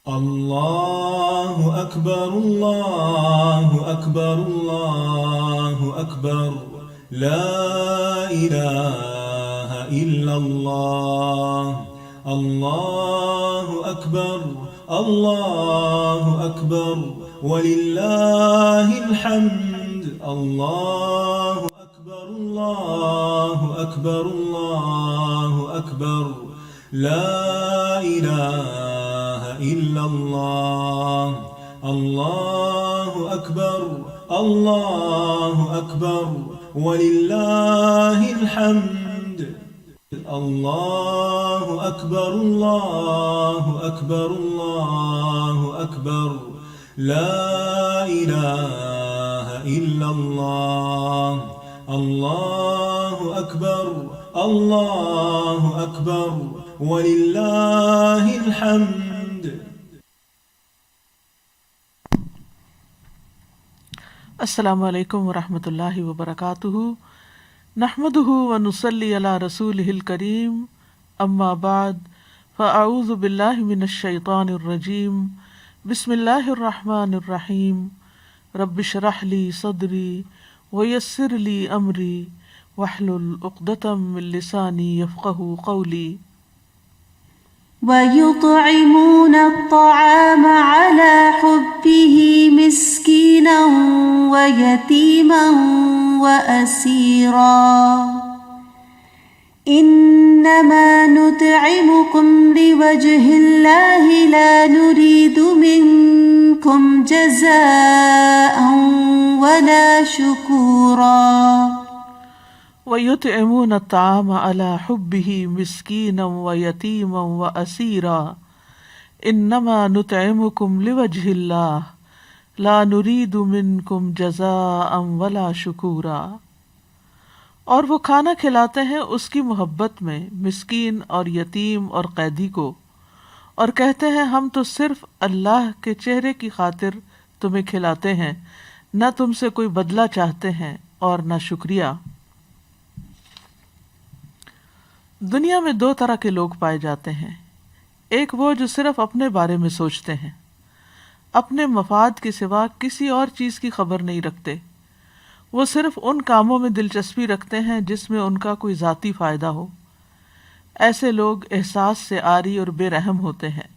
الله أكبر الله أكبر الله أكبر لا إله إلا الله الله أكبر الله أكبر ولله الحمد الله أكبر الله أكبر الله أكبر لا إله إلا الله الله أكبر الله أكبر ولله الحمد الله أكبر الله أكبر الله أكبر لا إله إلا الله الله أكبر الله أكبر ولله الحمد. السلام علیکم ورحمۃ اللہ وبرکاتہ. نحمدہ ونصلی علی رسولہ الکریم. اما بعد فاعوذ باللہ من الشیطان الرجیم. بسم اللہ الرحمن الرحیم. رب اشرح لی صدری ویسر لی امری واحلل عقدۃ من لسانی یفقہوا قولی. وَيُطْعِمُونَ الطَّعَامَ عَلَى حُبِّهِ مِسْكِينًا وَيَتِيمًا وَأَسِيرًا إِنَّمَا نُطْعِمُكُمْ لِوَجْهِ اللَّهِ لَا نُرِيدُ مِنكُمْ جَزَاءً وَلَا شُكُورًا. وَيُطْعِمُونَ الطَّعَامَ عَلَى حُبِّهِ مِسْكِينًا وَيَتِيمًا وَأَسِيرًا إِنَّمَا نُطْعِمُكُمْ لِوَجْهِ اللَّهِ لَا نُرِيدُ مِنكُمْ جَزَاءً وَلَا شُكُورًا. اور وہ کھانا کھلاتے ہیں اس کی محبت میں مسکین اور یتیم اور قیدی کو، اور کہتے ہیں ہم تو صرف اللہ کے چہرے کی خاطر تمہیں کھلاتے ہیں، نہ تم سے کوئی بدلہ چاہتے ہیں اور نہ شکریہ. دنیا میں دو طرح کے لوگ پائے جاتے ہیں. ایک وہ جو صرف اپنے بارے میں سوچتے ہیں، اپنے مفاد کے سوا کسی اور چیز کی خبر نہیں رکھتے. وہ صرف ان کاموں میں دلچسپی رکھتے ہیں جس میں ان کا کوئی ذاتی فائدہ ہو. ایسے لوگ احساس سے عاری اور بے رحم ہوتے ہیں.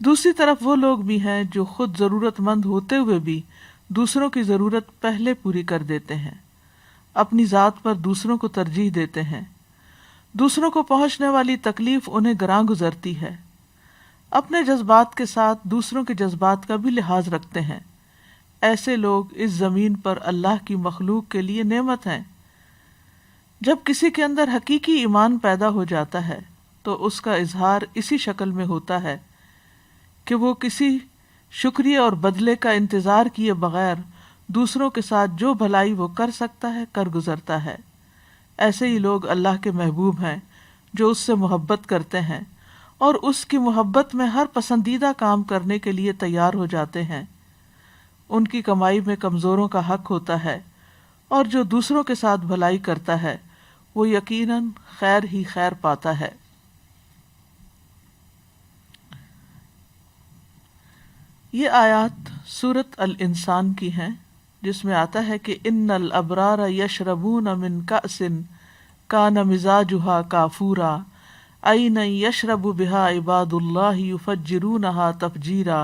دوسری طرف وہ لوگ بھی ہیں جو خود ضرورت مند ہوتے ہوئے بھی دوسروں کی ضرورت پہلے پوری کر دیتے ہیں، اپنی ذات پر دوسروں کو ترجیح دیتے ہیں. دوسروں کو پہنچنے والی تکلیف انہیں گراں گزرتی ہے. اپنے جذبات کے ساتھ دوسروں کے جذبات کا بھی لحاظ رکھتے ہیں. ایسے لوگ اس زمین پر اللہ کی مخلوق کے لیے نعمت ہیں. جب کسی کے اندر حقیقی ایمان پیدا ہو جاتا ہے تو اس کا اظہار اسی شکل میں ہوتا ہے کہ وہ کسی شکریہ اور بدلے کا انتظار کیے بغیر دوسروں کے ساتھ جو بھلائی وہ کر سکتا ہے کر گزرتا ہے. ایسے ہی لوگ اللہ کے محبوب ہیں جو اس سے محبت کرتے ہیں اور اس کی محبت میں ہر پسندیدہ کام کرنے کے لیے تیار ہو جاتے ہیں. ان کی کمائی میں کمزوروں کا حق ہوتا ہے، اور جو دوسروں کے ساتھ بھلائی کرتا ہے وہ یقیناً خیر ہی خیر پاتا ہے. یہ آیات سورۃ الانسان کی ہیں، جس میں آتا ہے کہ ان الابرار یشربون من کأس کان مزاجها کافورا عینا یشرب بها عباد اللہ یفجرونها تفجیرا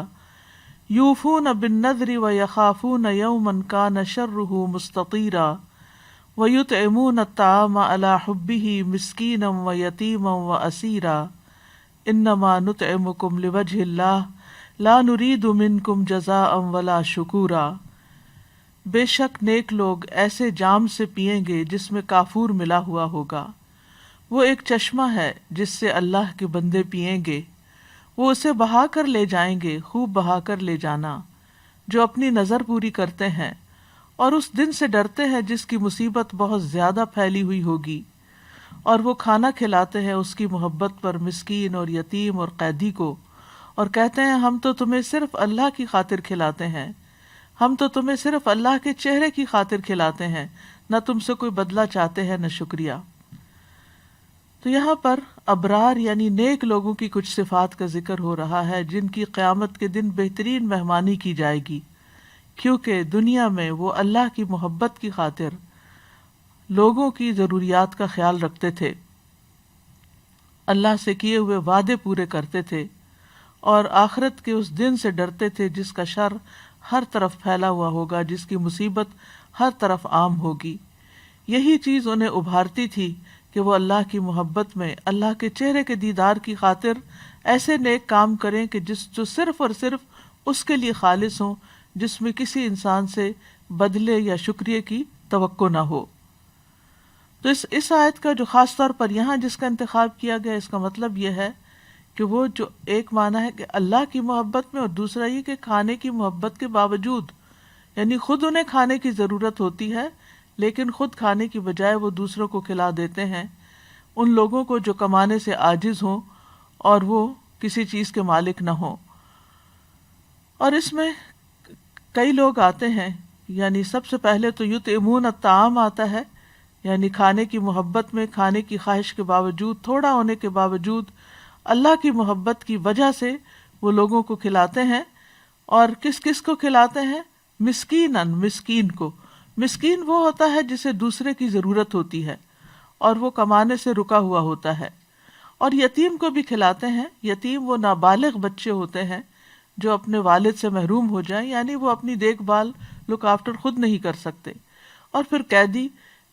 یوفون بالنذر ویخافون یوما کان شره مستطیرا ویطعمون الطعام علی حبه مسکینا ویتیما واسیرا انما نطعمکم لوجه اللہ لا نرید منکم جزاء ولا شکورا. بے شک نیک لوگ ایسے جام سے پئیں گے جس میں کافور ملا ہوا ہوگا. وہ ایک چشمہ ہے جس سے اللہ کے بندے پئیں گے. وہ اسے بہا کر لے جائیں گے، خوب بہا کر لے جانا. جو اپنی نظر پوری کرتے ہیں اور اس دن سے ڈرتے ہیں جس کی مصیبت بہت زیادہ پھیلی ہوئی ہوگی، اور وہ کھانا کھلاتے ہیں اس کی محبت پر مسکین اور یتیم اور قیدی کو، اور کہتے ہیں ہم تو تمہیں صرف اللہ کی خاطر کھلاتے ہیں، ہم تو تمہیں صرف اللہ کے چہرے کی خاطر کھلاتے ہیں، نہ تم سے کوئی بدلہ چاہتے ہیں نہ شکریہ. تو یہاں پر ابرار یعنی نیک لوگوں کی کچھ صفات کا ذکر ہو رہا ہے جن کی قیامت کے دن بہترین مہمانی کی جائے گی، کیونکہ دنیا میں وہ اللہ کی محبت کی خاطر لوگوں کی ضروریات کا خیال رکھتے تھے، اللہ سے کیے ہوئے وعدے پورے کرتے تھے اور آخرت کے اس دن سے ڈرتے تھے جس کا شر ہر طرف پھیلا ہوا ہوگا، جس کی مصیبت ہر طرف عام ہوگی۔ یہی چیز انہیں ابھارتی تھی کہ وہ اللہ کی محبت میں اللہ کے چہرے کے دیدار کی خاطر ایسے نیک کام کریں کہ جو صرف اور صرف اس کے لیے خالص ہوں، جس میں کسی انسان سے بدلے یا شکریہ کی توقع نہ ہو۔ تو اس آیت کا جو خاص طور پر یہاں جس کا انتخاب کیا گیا، اس کا مطلب یہ ہے کہ وہ جو ایک معنی ہے کہ اللہ کی محبت میں، اور دوسرا یہ کہ کھانے کی محبت کے باوجود، یعنی خود انہیں کھانے کی ضرورت ہوتی ہے لیکن خود کھانے کی بجائے وہ دوسروں کو کھلا دیتے ہیں، ان لوگوں کو جو کمانے سے عاجز ہوں اور وہ کسی چیز کے مالک نہ ہوں۔ اور اس میں کئی لوگ آتے ہیں، یعنی سب سے پہلے تو یطعمون الطعام آتا ہے، یعنی کھانے کی محبت میں، کھانے کی خواہش کے باوجود، تھوڑا ہونے کے باوجود اللہ کی محبت کی وجہ سے وہ لوگوں کو کھلاتے ہیں۔ اور کس کس کو کھلاتے ہیں؟ مسکیناً، مسکین کو۔ مسکین وہ ہوتا ہے جسے دوسرے کی ضرورت ہوتی ہے اور وہ کمانے سے رکا ہوا ہوتا ہے۔ اور یتیم کو بھی کھلاتے ہیں۔ یتیم وہ نابالغ بچے ہوتے ہیں جو اپنے والد سے محروم ہو جائیں، یعنی وہ اپنی دیکھ بھال، لک آفٹر خود نہیں کر سکتے۔ اور پھر قیدی،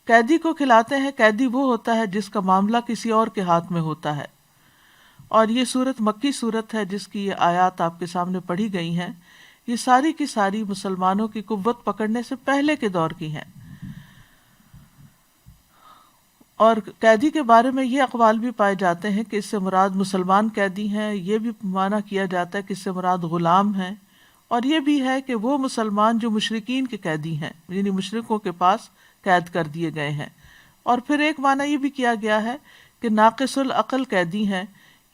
قیدی کو کھلاتے ہیں۔ قیدی وہ ہوتا ہے جس کا معاملہ کسی اور کے ہاتھ میں ہوتا ہے۔ اور یہ صورت مکی صورت ہے جس کی یہ آیات آپ کے سامنے پڑھی گئی ہیں، یہ ساری کی ساری مسلمانوں کی قوت پکڑنے سے پہلے کے دور کی ہیں۔ اور قیدی کے بارے میں یہ اقوال بھی پائے جاتے ہیں کہ اس سے مراد مسلمان قیدی ہیں، یہ بھی معنی کیا جاتا ہے کہ اس سے مراد غلام ہیں، اور یہ بھی ہے کہ وہ مسلمان جو مشرکین کے قیدی ہیں، یعنی مشرکوں کے پاس قید کر دیے گئے ہیں۔ اور پھر ایک معنی یہ بھی کیا گیا ہے کہ ناقص العقل قیدی ہیں،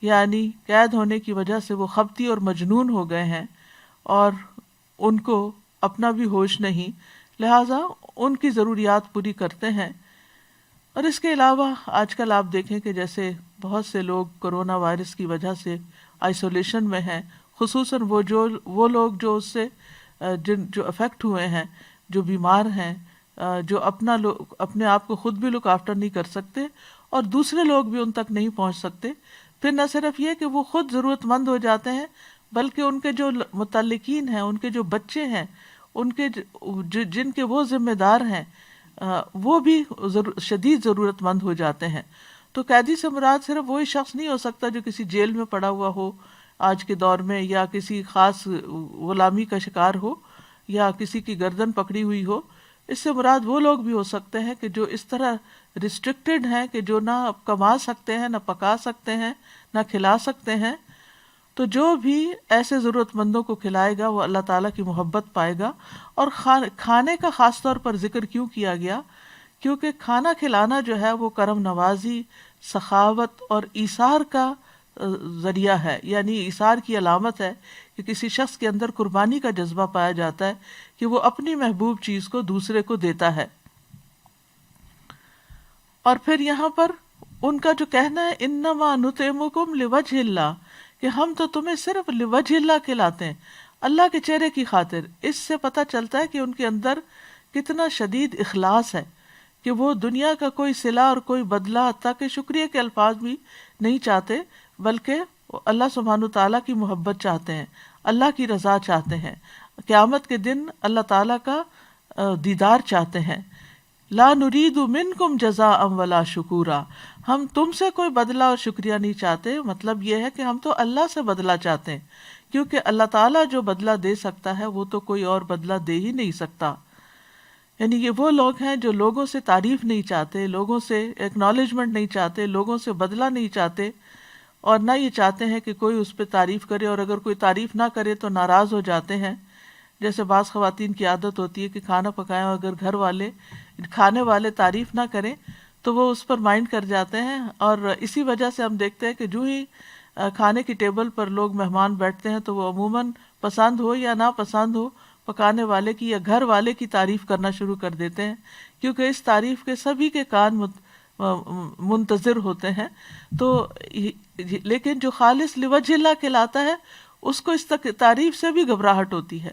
یعنی قید ہونے کی وجہ سے وہ خبطی اور مجنون ہو گئے ہیں اور ان کو اپنا بھی ہوش نہیں، لہٰذا ان کی ضروریات پوری کرتے ہیں۔ اور اس کے علاوہ آج کل آپ دیکھیں کہ جیسے بہت سے لوگ کرونا وائرس کی وجہ سے آئسولیشن میں ہیں، خصوصاً وہ لوگ جو اس سے جو افیکٹ ہوئے ہیں، جو بیمار ہیں، جو اپنے آپ کو خود بھی لک آفٹر نہیں کر سکتے اور دوسرے لوگ بھی ان تک نہیں پہنچ سکتے۔ پھر نہ صرف یہ کہ وہ خود ضرورت مند ہو جاتے ہیں، بلکہ ان کے جو متعلقین ہیں، ان کے جو بچے ہیں، ان کے جن کے وہ ذمہ دار ہیں، وہ بھی شدید ضرورت مند ہو جاتے ہیں۔ تو قیدی سے مراد صرف وہی شخص نہیں ہو سکتا جو کسی جیل میں پڑا ہوا ہو آج کے دور میں، یا کسی خاص غلامی کا شکار ہو، یا کسی کی گردن پکڑی ہوئی ہو۔ اس سے مراد وہ لوگ بھی ہو سکتے ہیں کہ جو اس طرح ریسٹرکٹڈ ہیں کہ جو نہ کما سکتے ہیں، نہ پکا سکتے ہیں، نہ کھلا سکتے ہیں۔ تو جو بھی ایسے ضرورت مندوں کو کھلائے گا وہ اللہ تعالیٰ کی محبت پائے گا۔ اور کھانے کا خاص طور پر ذکر کیوں کیا گیا؟ کیونکہ کھانا کھلانا جو ہے وہ کرم نوازی، سخاوت اور ایثار کا ذریعہ ہے، یعنی ایثار کی علامت ہے کہ کسی شخص کے اندر قربانی کا جذبہ پایا جاتا ہے کہ وہ اپنی محبوب چیز کو دوسرے کو دیتا ہے۔ اور پھر یہاں پر ان کا جو کہنا ہے انما نطعمکم لوجہ اللہ، کہ ہم تو تمہیں صرف لوجہ اللہ کھلاتے ہیں، اللہ کے چہرے کی خاطر۔ اس سے پتہ چلتا ہے کہ ان کے اندر کتنا شدید اخلاص ہے کہ وہ دنیا کا کوئی صلہ اور کوئی بدلہ، حتیٰ کہ شکریہ کے الفاظ بھی نہیں چاہتے، بلکہ اللہ سبحانہ تعالیٰ کی محبت چاہتے ہیں، اللہ کی رضا چاہتے ہیں، قیامت کے دن اللہ تعالیٰ کا دیدار چاہتے ہیں۔ لا نرید منکم جزاء ولا شکورا، ہم تم سے کوئی بدلہ اور شکریہ نہیں چاہتے۔ مطلب یہ ہے کہ ہم تو اللہ سے بدلہ چاہتے ہیں، کیونکہ اللہ تعالیٰ جو بدلہ دے سکتا ہے وہ تو کوئی اور بدلہ دے ہی نہیں سکتا۔ یعنی یہ وہ لوگ ہیں جو لوگوں سے تعریف نہیں چاہتے، لوگوں سے ایکنالجمنٹ نہیں چاہتے، لوگوں سے بدلہ نہیں چاہتے، اور نہ یہ چاہتے ہیں کہ کوئی اس پہ تعریف کرے، اور اگر کوئی تعریف نہ کرے تو ناراض ہو جاتے ہیں۔ جیسے بعض خواتین کی عادت ہوتی ہے کہ کھانا پکائیں اور اگر گھر والے، کھانے والے تعریف نہ کریں تو وہ اس پر مائنڈ کر جاتے ہیں، اور اسی وجہ سے ہم دیکھتے ہیں کہ جو ہی کھانے کی ٹیبل پر لوگ مہمان بیٹھتے ہیں تو وہ عموماً پسند ہو یا نہ پسند ہو پکانے والے کی یا گھر والے کی تعریف کرنا شروع کر دیتے ہیں، کیونکہ اس تعریف کے سبھی کے کان منتظر ہوتے ہیں. تو لیکن جو خالص لوجہ اللہ کھلاتا ہے اس کو اس تعریف سے بھی گھبراہٹ ہوتی ہے،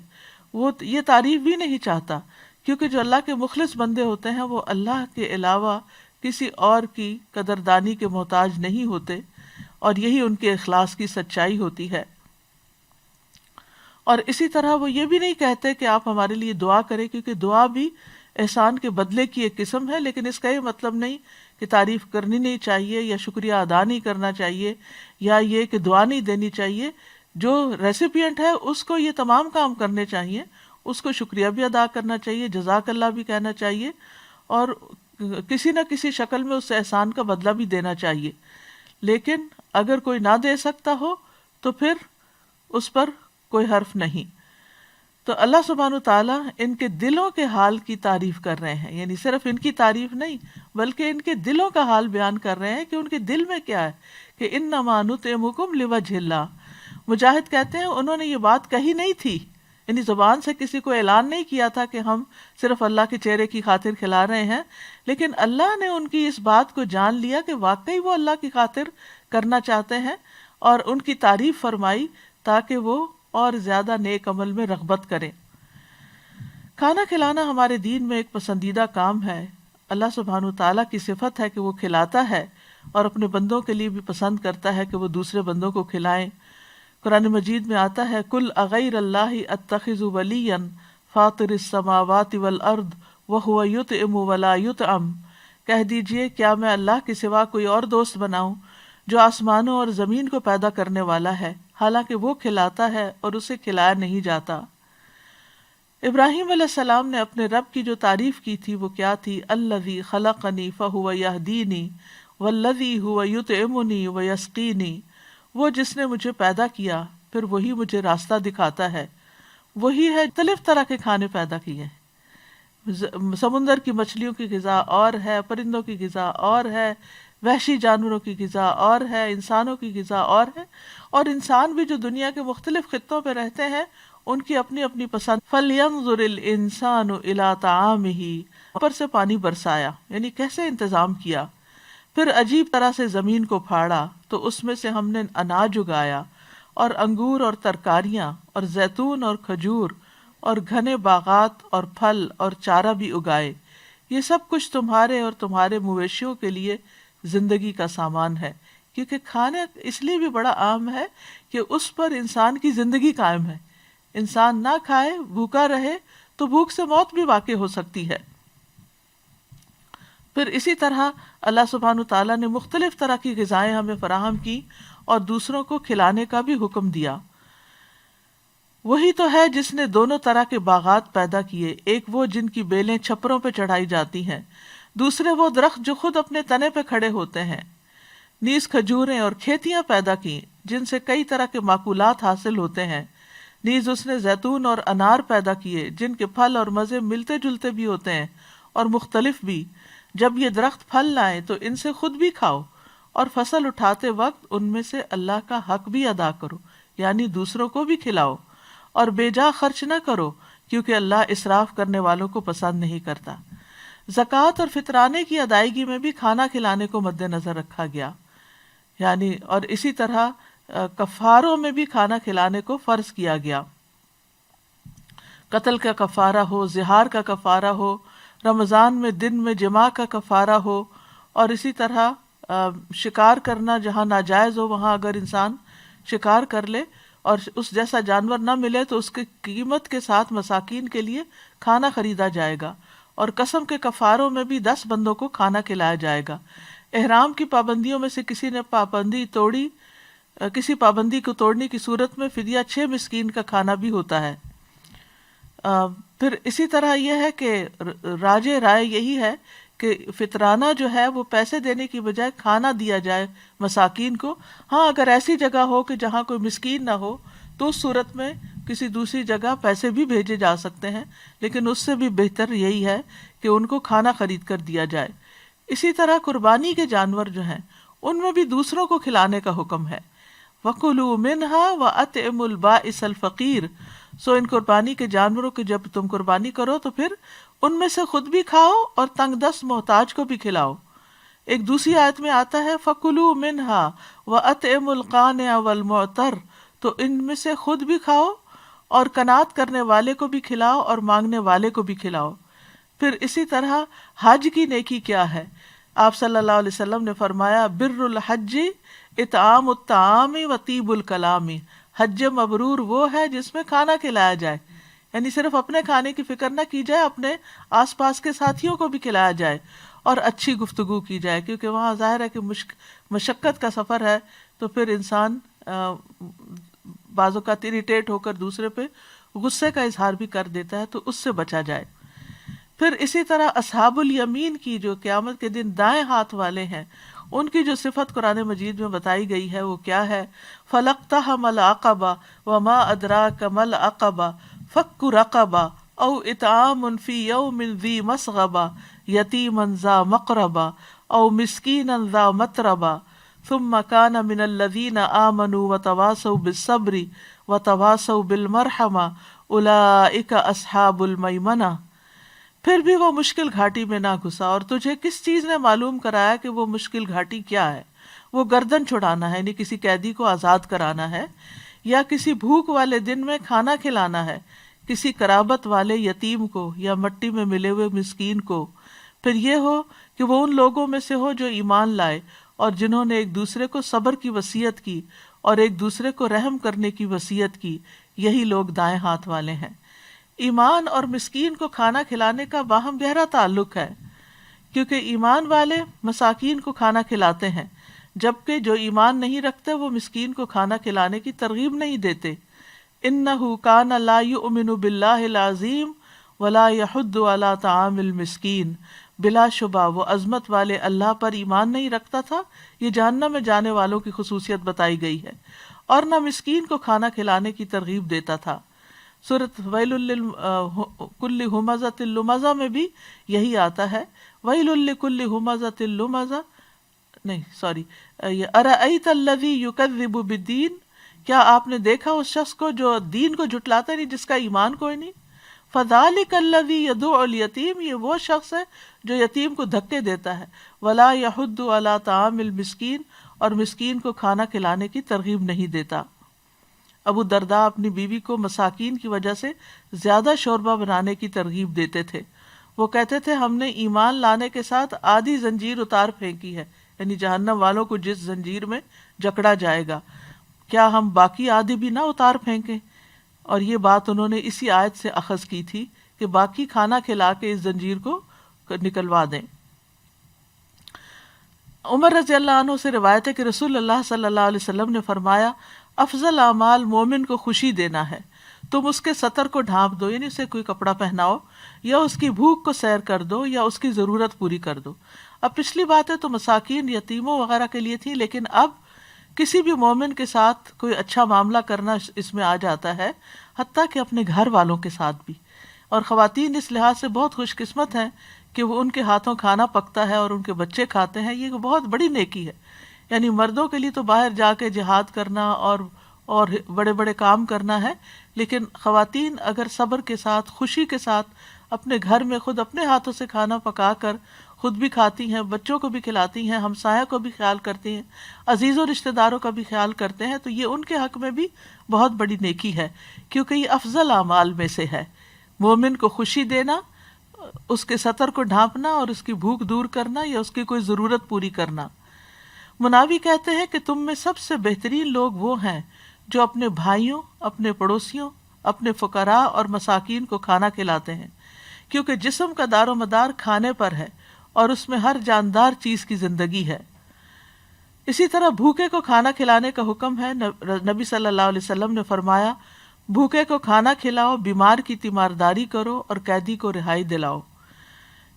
وہ یہ تعریف بھی نہیں چاہتا، کیونکہ جو اللہ کے مخلص بندے ہوتے ہیں وہ اللہ کے علاوہ کسی اور کی قدردانی کے محتاج نہیں ہوتے، اور یہی ان کے اخلاص کی سچائی ہوتی ہے. اور اسی طرح وہ یہ بھی نہیں کہتے کہ آپ ہمارے لیے دعا کریں، کیونکہ دعا بھی احسان کے بدلے کی ایک قسم ہے، لیکن اس کا یہ مطلب نہیں کہ تعریف کرنی نہیں چاہیے یا شکریہ ادا نہیں کرنا چاہیے یا یہ کہ دعا نہیں دینی چاہیے. جو ریسیپینٹ ہے اس کو یہ تمام کام کرنے چاہیے، اس کو شکریہ بھی ادا کرنا چاہیے، جزاک اللہ بھی کہنا چاہیے، اور کسی نہ کسی شکل میں اس احسان کا بدلہ بھی دینا چاہیے. لیکن اگر کوئی نہ دے سکتا ہو تو پھر اس پر کوئی حرف نہیں. تو اللہ سبحانہ تعالیٰ ان کے دلوں کے حال کی تعریف کر رہے ہیں، یعنی صرف ان کی تعریف نہیں بلکہ ان کے دلوں کا حال بیان کر رہے ہیں کہ ان کے دل میں کیا ہے، کہ انما نطعمکم لوجہ اللہ. مجاہد کہتے ہیں انہوں نے یہ بات کہی نہیں تھی، یعنی زبان سے کسی کو اعلان نہیں کیا تھا کہ ہم صرف اللہ کے چہرے کی خاطر کھلا رہے ہیں، لیکن اللہ نے ان کی اس بات کو جان لیا کہ واقعی وہ اللہ کی خاطر کرنا چاہتے ہیں، اور ان کی تعریف فرمائی تاکہ وہ اور زیادہ نیک عمل میں رغبت کریں. کھانا کھلانا ہمارے دین میں ایک پسندیدہ کام ہے. اللہ سبحانہ تعالیٰ کی صفت ہے کہ وہ کھلاتا ہے اور اپنے بندوں کے لیے بھی پسند کرتا ہے کہ وہ دوسرے بندوں کو کھلائیں. قرآن مجید میں آتا ہے کل اغیر اللہ اتخذ ولیا فاطر السماوات والارض وہو یطعم ولا یطعم. کہہ دیجئے کیا میں اللہ کے سوا کوئی اور دوست بناؤں جو آسمانوں اور زمین کو پیدا کرنے والا ہے حالانکہ وہ کھلاتا ہے اور اسے کھلایا نہیں جاتا. ابراہیم علیہ السلام نے اپنے رب کی جو تعریف کی تھی وہ کیا تھی؟ الذی خلقنی فہو یہدینی والذی ہو یطعمنی ویسقینی. وہ جس نے مجھے پیدا کیا پھر وہی مجھے راستہ دکھاتا ہے، وہی ہے مختلف طرح کے کھانے پیدا کیے ہیں. سمندر کی مچھلیوں کی غذا اور ہے، پرندوں کی غذا اور ہے، وحشی جانوروں کی غذا اور ہے، انسانوں کی غذا اور ہے، اور انسان بھی جو دنیا کے مختلف خطوں پہ رہتے ہیں ان کی اپنی اپنی پسند. فَلْيَنظُرِ الْإِنسَانُ إِلَىٰ طَعَامِهِ. اوپر سے پانی برسایا، یعنی کیسے انتظام کیا. پھر عجیب طرح سے زمین کو پھاڑا تو اس میں سے ہم نے اناج اگایا اور انگور اور ترکاریاں اور زیتون اور کھجور اور گھنے باغات اور پھل اور چارہ بھی اگائے. یہ سب کچھ تمہارے اور تمہارے مویشیوں کے لیے زندگی کا سامان ہے. کیونکہ کھانا اس لیے بھی بڑا عام ہے کہ اس پر انسان کی زندگی قائم ہے. انسان نہ کھائے بھوکا رہے تو بھوک سے موت بھی واقع ہو سکتی ہے. پھر اسی طرح اللہ سبحانہ تعالیٰ نے مختلف طرح کی غذائیں ہمیں فراہم کی اور دوسروں کو کھلانے کا بھی حکم دیا. وہی تو ہے جس نے دونوں طرح کے باغات پیدا کیے، ایک وہ جن کی بیلیں چھپروں پہ چڑھائی جاتی ہیں، دوسرے وہ درخت جو خود اپنے تنے پہ کھڑے ہوتے ہیں. نیز کھجوریں اور کھیتیاں پیدا کی جن سے کئی طرح کے معقولات حاصل ہوتے ہیں. نیز اس نے زیتون اور انار پیدا کیے جن کے پھل اور مزے ملتے جلتے بھی ہوتے ہیں اور مختلف بھی. جب یہ درخت پھل لائیں تو ان سے خود بھی کھاؤ اور فصل اٹھاتے وقت ان میں سے اللہ کا حق بھی ادا کرو، یعنی دوسروں کو بھی کھلاؤ، اور بے جا خرچ نہ کرو کیونکہ اللہ اسراف کرنے والوں کو پسند نہیں کرتا. زکوٰۃ اور فطرانے کی ادائیگی میں بھی کھانا کھلانے کو مد نظر رکھا گیا، یعنی اور اسی طرح کفاروں میں بھی کھانا کھلانے کو فرض کیا گیا. قتل کا کفارہ ہو، زہار کا کفارہ ہو، رمضان میں دن میں جماع کا کفارہ ہو، اور اسی طرح شکار کرنا جہاں ناجائز ہو وہاں اگر انسان شکار کر لے اور اس جیسا جانور نہ ملے تو اس کی قیمت کے ساتھ مساکین کے لیے کھانا خریدا جائے گا. اور قسم کے کفاروں میں بھی 10 بندوں کو کھانا کھلایا جائے گا. احرام کی پابندیوں میں سے کسی نے کسی پابندی کو توڑنے کی صورت میں فدیہ 6 مسکین کا کھانا بھی ہوتا ہے. پھر اسی طرح یہ ہے کہ راجح رائے یہی ہے کہ فطرانہ جو ہے وہ پیسے دینے کی بجائے کھانا دیا جائے مساکین کو. ہاں اگر ایسی جگہ ہو کہ جہاں کوئی مسکین نہ ہو تو اس صورت میں کسی دوسری جگہ پیسے بھی بھیجے جا سکتے ہیں، لیکن اس سے بھی بہتر یہی ہے کہ ان کو کھانا خرید کر دیا جائے. اسی طرح قربانی کے جانور جو ہیں ان میں بھی دوسروں کو کھلانے کا حکم ہے. وَكُلُوا مِنْهَا وَأَطْعِمُوا الْبَائِسَ الْفَقِيرَ. سو ان قربانی کے جانوروں کی جب تم قربانی کرو تو پھر ان میں سے خود بھی کھاؤ اور تنگ دست محتاج کو بھی کھلاؤ. ایک دوسری آیت میں آتا ہے فَكُلُوا مِنْهَا وَأَطْعِمُوا الْقَانِعَ وَالْمُعْتَرَّ، تو ان میں سے خود بھی کھاؤ اور قناعت کرنے والے کو بھی کھلاؤ اور مانگنے والے کو بھی کھلاؤ۔ پھر اسی طرح حج کی نیکی کیا ہے؟ آپ صلی اللہ علیہ وسلم نے فرمایا بر الحج اطعام الطعام و طیب الکلام، حج مبرور وہ ہے جس میں کھانا کھلایا جائے، یعنی صرف اپنے کھانے کی فکر نہ کی جائے، اپنے آس پاس کے ساتھیوں کو بھی کھلایا جائے اور اچھی گفتگو کی جائے، کیونکہ وہاں ظاہر ہے کہ مشقت کا سفر ہے، تو پھر انسان بعض اوقات اریٹیٹ ہو کر دوسرے پہ غصے کا اظہار بھی کر دیتا ہے، تو اس سے بچا جائے۔ پھر اسی طرح اصحاب الیمین کی، جو قیامت کے دن دائیں ہاتھ والے ہیں، ان کی جو صفت قرآن مجید میں بتائی گئی ہے وہ کیا ہے؟ فَلَقْتَحَمَ الْعَقَبَةَ وَمَا أَدْرَاكَ مَا الْعَقَبَةُ فَكُّ رَقَبَةٍ أَوْ إِطْعَامٌ فِي يَوْمٍ ذِي مَسْغَبَةٍ يَتِيمًا ذَا مَقْرَبَةٍ أَوْ مِسْكِينًا ذَا مَتْرَبَةٍ ثُمَّ كَانَ مِنَ الَّذِينَ آمَنُوا وَتَوَاصَوْا بِالصَّبْرِ وَتَوَاصَوْا بِالْمَرْحَمَةِ أُولَئِكَ أَصْحَابُ الْمَيْمَنَةِ۔ پھر بھی وہ مشکل گھاٹی میں نہ گھسا، اور تجھے کس چیز نے معلوم کرایا کہ وہ مشکل گھاٹی کیا ہے؟ وہ گردن چھڑانا ہے، یعنی کسی قیدی کو آزاد کرانا ہے، یا کسی بھوک والے دن میں کھانا کھلانا ہے، کسی قرابت والے یتیم کو یا مٹی میں ملے ہوئے مسکین کو۔ پھر یہ ہو کہ وہ ان لوگوں میں سے ہو جو ایمان لائے اور جنہوں نے ایک دوسرے کو صبر کی وصیت کی اور ایک دوسرے کو رحم کرنے کی وصیت کی، یہی لوگ دائیں ہاتھ والے ہیں۔ ایمان اور مسکین کو کھانا کھلانے کا باہم گہرا تعلق ہے، کیونکہ ایمان والے مساکین کو کھانا کھلاتے ہیں، جبکہ جو ایمان نہیں رکھتے وہ مسکین کو کھانا کھلانے کی ترغیب نہیں دیتے۔ اِنَّهُ كَانَ لَا يُؤْمِنُ بِاللَّهِ الْعَظِيمِ وَلَا يَحُضُّ عَلَىٰ طَعَامِ الْمِسْكِينِ، بلا شبہ وہ عظمت والے اللہ پر ایمان نہیں رکھتا تھا، یہ جہنم میں جانے والوں کی خصوصیت بتائی گئی ہے، اور نہ مسکین کو کھانا کھلانے کی ترغیب دیتا تھا۔ سورۃ ویل لکل ہمزۃ لمزہ میں بھی یہی آتا ہے، ویل لکل ہمزۃ لمزہ، نہیں سوری، ارأیت الذی یکذب بالدین، کیا آپ نے دیکھا اس شخص کو جو دین کو جھٹلاتا نہیں، جس کا ایمان کوئی نہیں؟ فذلک الذی یدعو الیتیم، یہ وہ شخص ہے جو یتیم کو دھکے دیتا ہے، ولا یحض علی طعام المسکین، اور مسکین کو کھانا کھلانے کی ترغیب نہیں دیتا۔ ابو درداء اپنی بیوی کو مساکین کی وجہ سے زیادہ شوربہ بنانے کی ترغیب دیتے تھے۔ وہ کہتے تھے ہم نے ایمان لانے کے ساتھ آدھی زنجیر اتار پھینکی ہے، یعنی جہنم والوں کو جس زنجیر میں جکڑا جائے گا، کیا ہم باقی آدھی بھی نہ اتار پھینکیں؟ اور یہ بات انہوں نے اسی آیت سے اخذ کی تھی کہ باقی کھانا کھلا کے اس زنجیر کو نکلوا دیں۔ عمر رضی اللہ عنہ سے روایت ہے کہ رسول اللہ صلی اللہ علیہ وسلم نے فرمایا افضل اعمال مومن کو خوشی دینا ہے، تم اس کے سطر کو ڈھانپ دو، یعنی اسے کوئی کپڑا پہناؤ، یا اس کی بھوک کو سیر کر دو، یا اس کی ضرورت پوری کر دو۔ اب پچھلی بات ہے تو مساکین، یتیموں وغیرہ کے لیے تھی، لیکن اب کسی بھی مومن کے ساتھ کوئی اچھا معاملہ کرنا اس میں آ جاتا ہے، حتیٰ کہ اپنے گھر والوں کے ساتھ بھی۔ اور خواتین اس لحاظ سے بہت خوش قسمت ہیں کہ وہ ان کے ہاتھوں کھانا پکتا ہے اور ان کے بچے کھاتے ہیں، یہ بہت بڑی نیکی ہے۔ یعنی مردوں کے لیے تو باہر جا کے جہاد کرنا اور بڑے بڑے کام کرنا ہے، لیکن خواتین اگر صبر کے ساتھ، خوشی کے ساتھ اپنے گھر میں خود اپنے ہاتھوں سے کھانا پکا کر خود بھی کھاتی ہیں، بچوں کو بھی کھلاتی ہیں، ہمسایہ کو بھی خیال کرتی ہیں، عزیز و رشتہ داروں کا بھی خیال کرتے ہیں، تو یہ ان کے حق میں بھی بہت بڑی نیکی ہے، کیونکہ یہ افضل اعمال میں سے ہے۔ مومن کو خوشی دینا، اس کے سطر کو ڈھانپنا اور اس کی بھوک دور کرنا یا اس کی کوئی ضرورت پوری کرنا۔ مناوی کہتے ہیں کہ تم میں سب سے بہترین لوگ وہ ہیں جو اپنے بھائیوں، اپنے پڑوسیوں، اپنے فقراء اور مساکین کو کھانا کھلاتے ہیں، کیونکہ جسم کا دار و مدار کھانے پر ہے اور اس میں ہر جاندار چیز کی زندگی ہے۔ اسی طرح بھوکے کو کھانا کھلانے کا حکم ہے۔ نبی صلی اللہ علیہ وسلم نے فرمایا بھوکے کو کھانا کھلاؤ، بیمار کی تیمارداری کرو اور قیدی کو رہائی دلاؤ۔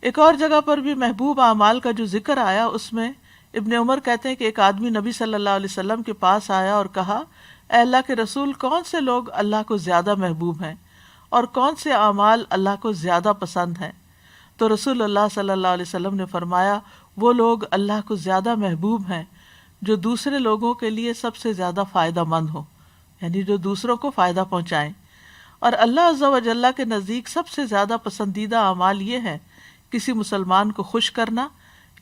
ایک اور جگہ پر بھی محبوب اعمال کا جو ذکر آیا، اس میں ابن عمر کہتے ہیں کہ ایک آدمی نبی صلی اللہ علیہ وسلم کے پاس آیا اور کہا اے اللہ کے رسول، کون سے لوگ اللہ کو زیادہ محبوب ہیں اور کون سے اعمال اللہ کو زیادہ پسند ہیں؟ تو رسول اللہ صلی اللہ علیہ وسلم نے فرمایا وہ لوگ اللہ کو زیادہ محبوب ہیں جو دوسرے لوگوں کے لیے سب سے زیادہ فائدہ مند ہوں، یعنی جو دوسروں کو فائدہ پہنچائیں۔ اور اللہ عز و جل کے نزدیک سب سے زیادہ پسندیدہ اعمال یہ ہیں کسی مسلمان کو خوش کرنا،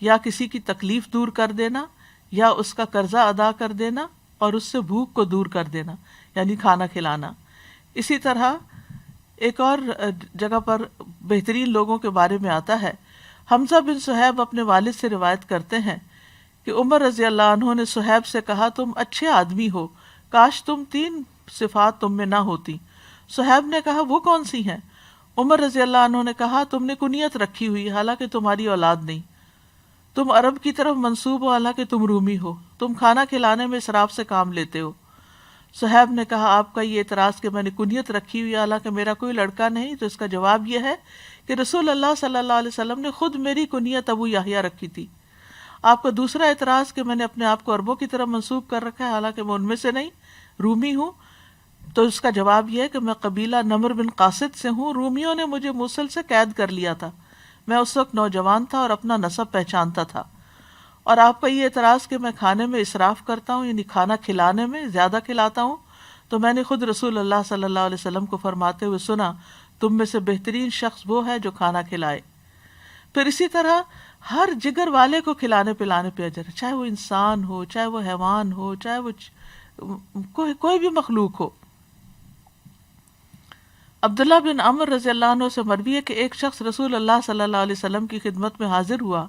یا کسی کی تکلیف دور کر دینا، یا اس کا قرضہ ادا کر دینا، اور اس سے بھوک کو دور کر دینا یعنی کھانا کھلانا۔ اسی طرح ایک اور جگہ پر بہترین لوگوں کے بارے میں آتا ہے، حمزہ بن صہیب اپنے والد سے روایت کرتے ہیں کہ عمر رضی اللہ عنہ نے صہیب سے کہا تم اچھے آدمی ہو، کاش تم 3 صفات تم میں نہ ہوتی۔ صہیب نے کہا وہ کون سی ہیں؟ عمر رضی اللہ عنہ نے کہا تم نے کنیت رکھی ہوئی حالانکہ تمہاری اولاد نہیں، تم عرب کی طرف منسوب ہو حالانکہ تم رومی ہو، تم کھانا کھلانے میں اسراف سے کام لیتے ہو۔ صہیب نے کہا آپ کا یہ اعتراض کہ میں نے کنیت رکھی ہوئی حالانکہ میرا کوئی لڑکا نہیں، تو اس کا جواب یہ ہے کہ رسول اللہ صلی اللہ علیہ وسلم نے خود میری کنیت ابو یحییٰ رکھی تھی۔ آپ کا دوسرا اعتراض کہ میں نے اپنے آپ کو عربوں کی طرف منسوب کر رکھا ہے حالانکہ میں ان میں سے نہیں، رومی ہوں، تو اس کا جواب یہ ہے کہ میں قبیلہ نمر بن قاصد سے ہوں، رومیوں نے مجھے موصل سے قید کر لیا تھا، میں اس وقت نوجوان تھا اور اپنا نسب پہچانتا تھا۔ اور آپ کا یہ اعتراض کہ میں کھانے میں اسراف کرتا ہوں یعنی کھانا کھلانے میں زیادہ کھلاتا ہوں، تو میں نے خود رسول اللہ صلی اللہ علیہ وسلم کو فرماتے ہوئے سنا تم میں سے بہترین شخص وہ ہے جو کھانا کھلائے۔ پھر اسی طرح ہر جگر والے کو کھلانے پلانے پہ اجر ہے، چاہے وہ انسان ہو، چاہے وہ حیوان ہو، چاہے وہ کوئی بھی مخلوق ہو۔ عبداللہ بن عمر رضی اللہ عنہ سے مروی ہے کہ ایک شخص رسول اللہ صلی اللہ علیہ وسلم کی خدمت میں حاضر ہوا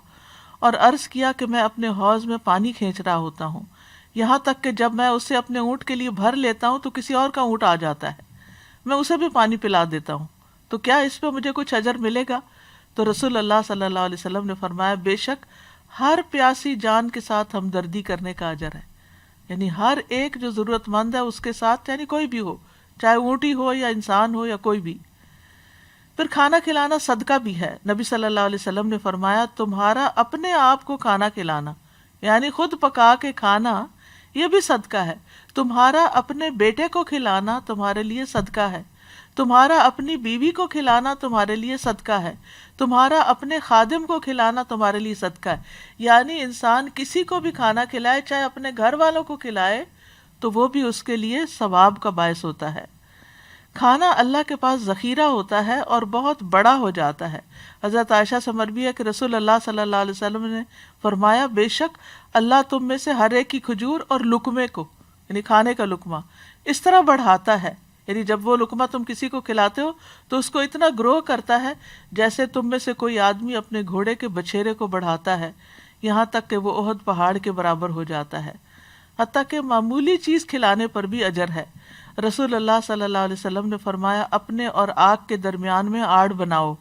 اور عرض کیا کہ میں اپنے حوض میں پانی کھینچ رہا ہوتا ہوں، یہاں تک کہ جب میں اسے اپنے اونٹ کے لیے بھر لیتا ہوں تو کسی اور کا اونٹ آ جاتا ہے، میں اسے بھی پانی پلا دیتا ہوں، تو کیا اس پہ مجھے کچھ اجر ملے گا؟ تو رسول اللہ صلی اللہ علیہ وسلم نے فرمایا بے شک ہر پیاسی جان کے ساتھ ہمدردی کرنے کا اجر ہے، یعنی ہر ایک جو ضرورت مند ہے اس کے ساتھ، یعنی کوئی بھی ہو، چاہے اونٹی ہو یا انسان ہو یا کوئی بھی۔ پھر کھانا کھلانا صدقہ بھی ہے، نبی صلی اللہ علیہ وسلم نے فرمایا تمہارا اپنے آپ کو کھانا کھلانا یعنی خود پکا کے کھانا یہ بھی صدقہ ہے، تمہارا اپنے بیٹے کو کھلانا تمہارے لیے صدقہ ہے، تمہارا اپنی بیوی کو کھلانا تمہارے لیے صدقہ ہے، تمہارا اپنے خادم کو کھلانا تمہارے لیے صدقہ ہے، یعنی انسان کسی کو بھی کھانا کھلائے چاہے اپنے گھر والوں کو کھلائے تو وہ بھی اس کے لیے ثواب کا باعث ہوتا ہے۔ کھانا اللہ کے پاس ذخیرہ ہوتا ہے اور بہت بڑا ہو جاتا ہے۔ حضرت عائشہ سے مروی ہے کہ رسول اللہ صلی اللہ علیہ وسلم نے فرمایا بے شک اللہ تم میں سے ہر ایک کی کھجور اور لقمے کو یعنی کھانے کا لقمہ اس طرح بڑھاتا ہے، یعنی جب وہ لقمہ تم کسی کو کھلاتے ہو تو اس کو اتنا گرو کرتا ہے جیسے تم میں سے کوئی آدمی اپنے گھوڑے کے بچھیرے کو بڑھاتا ہے، یہاں تک کہ وہ احد پہاڑ کے برابر ہو جاتا ہے، حتیٰ کہ معمولی چیز کھلانے پر بھی اجر ہے۔ رسول اللہ صلی اللہ علیہ وسلم نے فرمایا اپنے اور آگ کے درمیان میں آڑ بناؤ،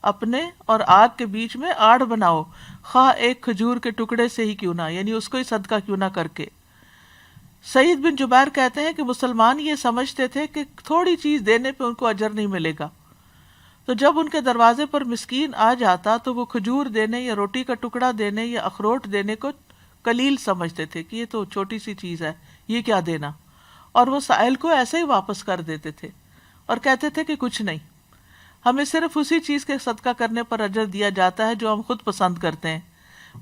اپنے اور آگ کے بیچ میں آڑ بناؤ، خواہ ایک کھجور کے ٹکڑے سے ہی کیوں نہ، یعنی اس کو ہی صدقہ کیوں نہ کر کے۔ سعید بن جبیر کہتے ہیں کہ مسلمان یہ سمجھتے تھے کہ تھوڑی چیز دینے پہ ان کو اجر نہیں ملے گا، تو جب ان کے دروازے پر مسکین آ جاتا تو وہ کھجور دینے یا روٹی کا ٹکڑا دینے یا اخروٹ دینے کو قلیل سمجھتے تھے کہ یہ تو چھوٹی سی چیز ہے، یہ کیا دینا، اور وہ سائل کو ایسے ہی واپس کر دیتے تھے اور کہتے تھے کہ کچھ نہیں، ہمیں صرف اسی چیز کے صدقہ کرنے پر اجر دیا جاتا ہے جو ہم خود پسند کرتے ہیں۔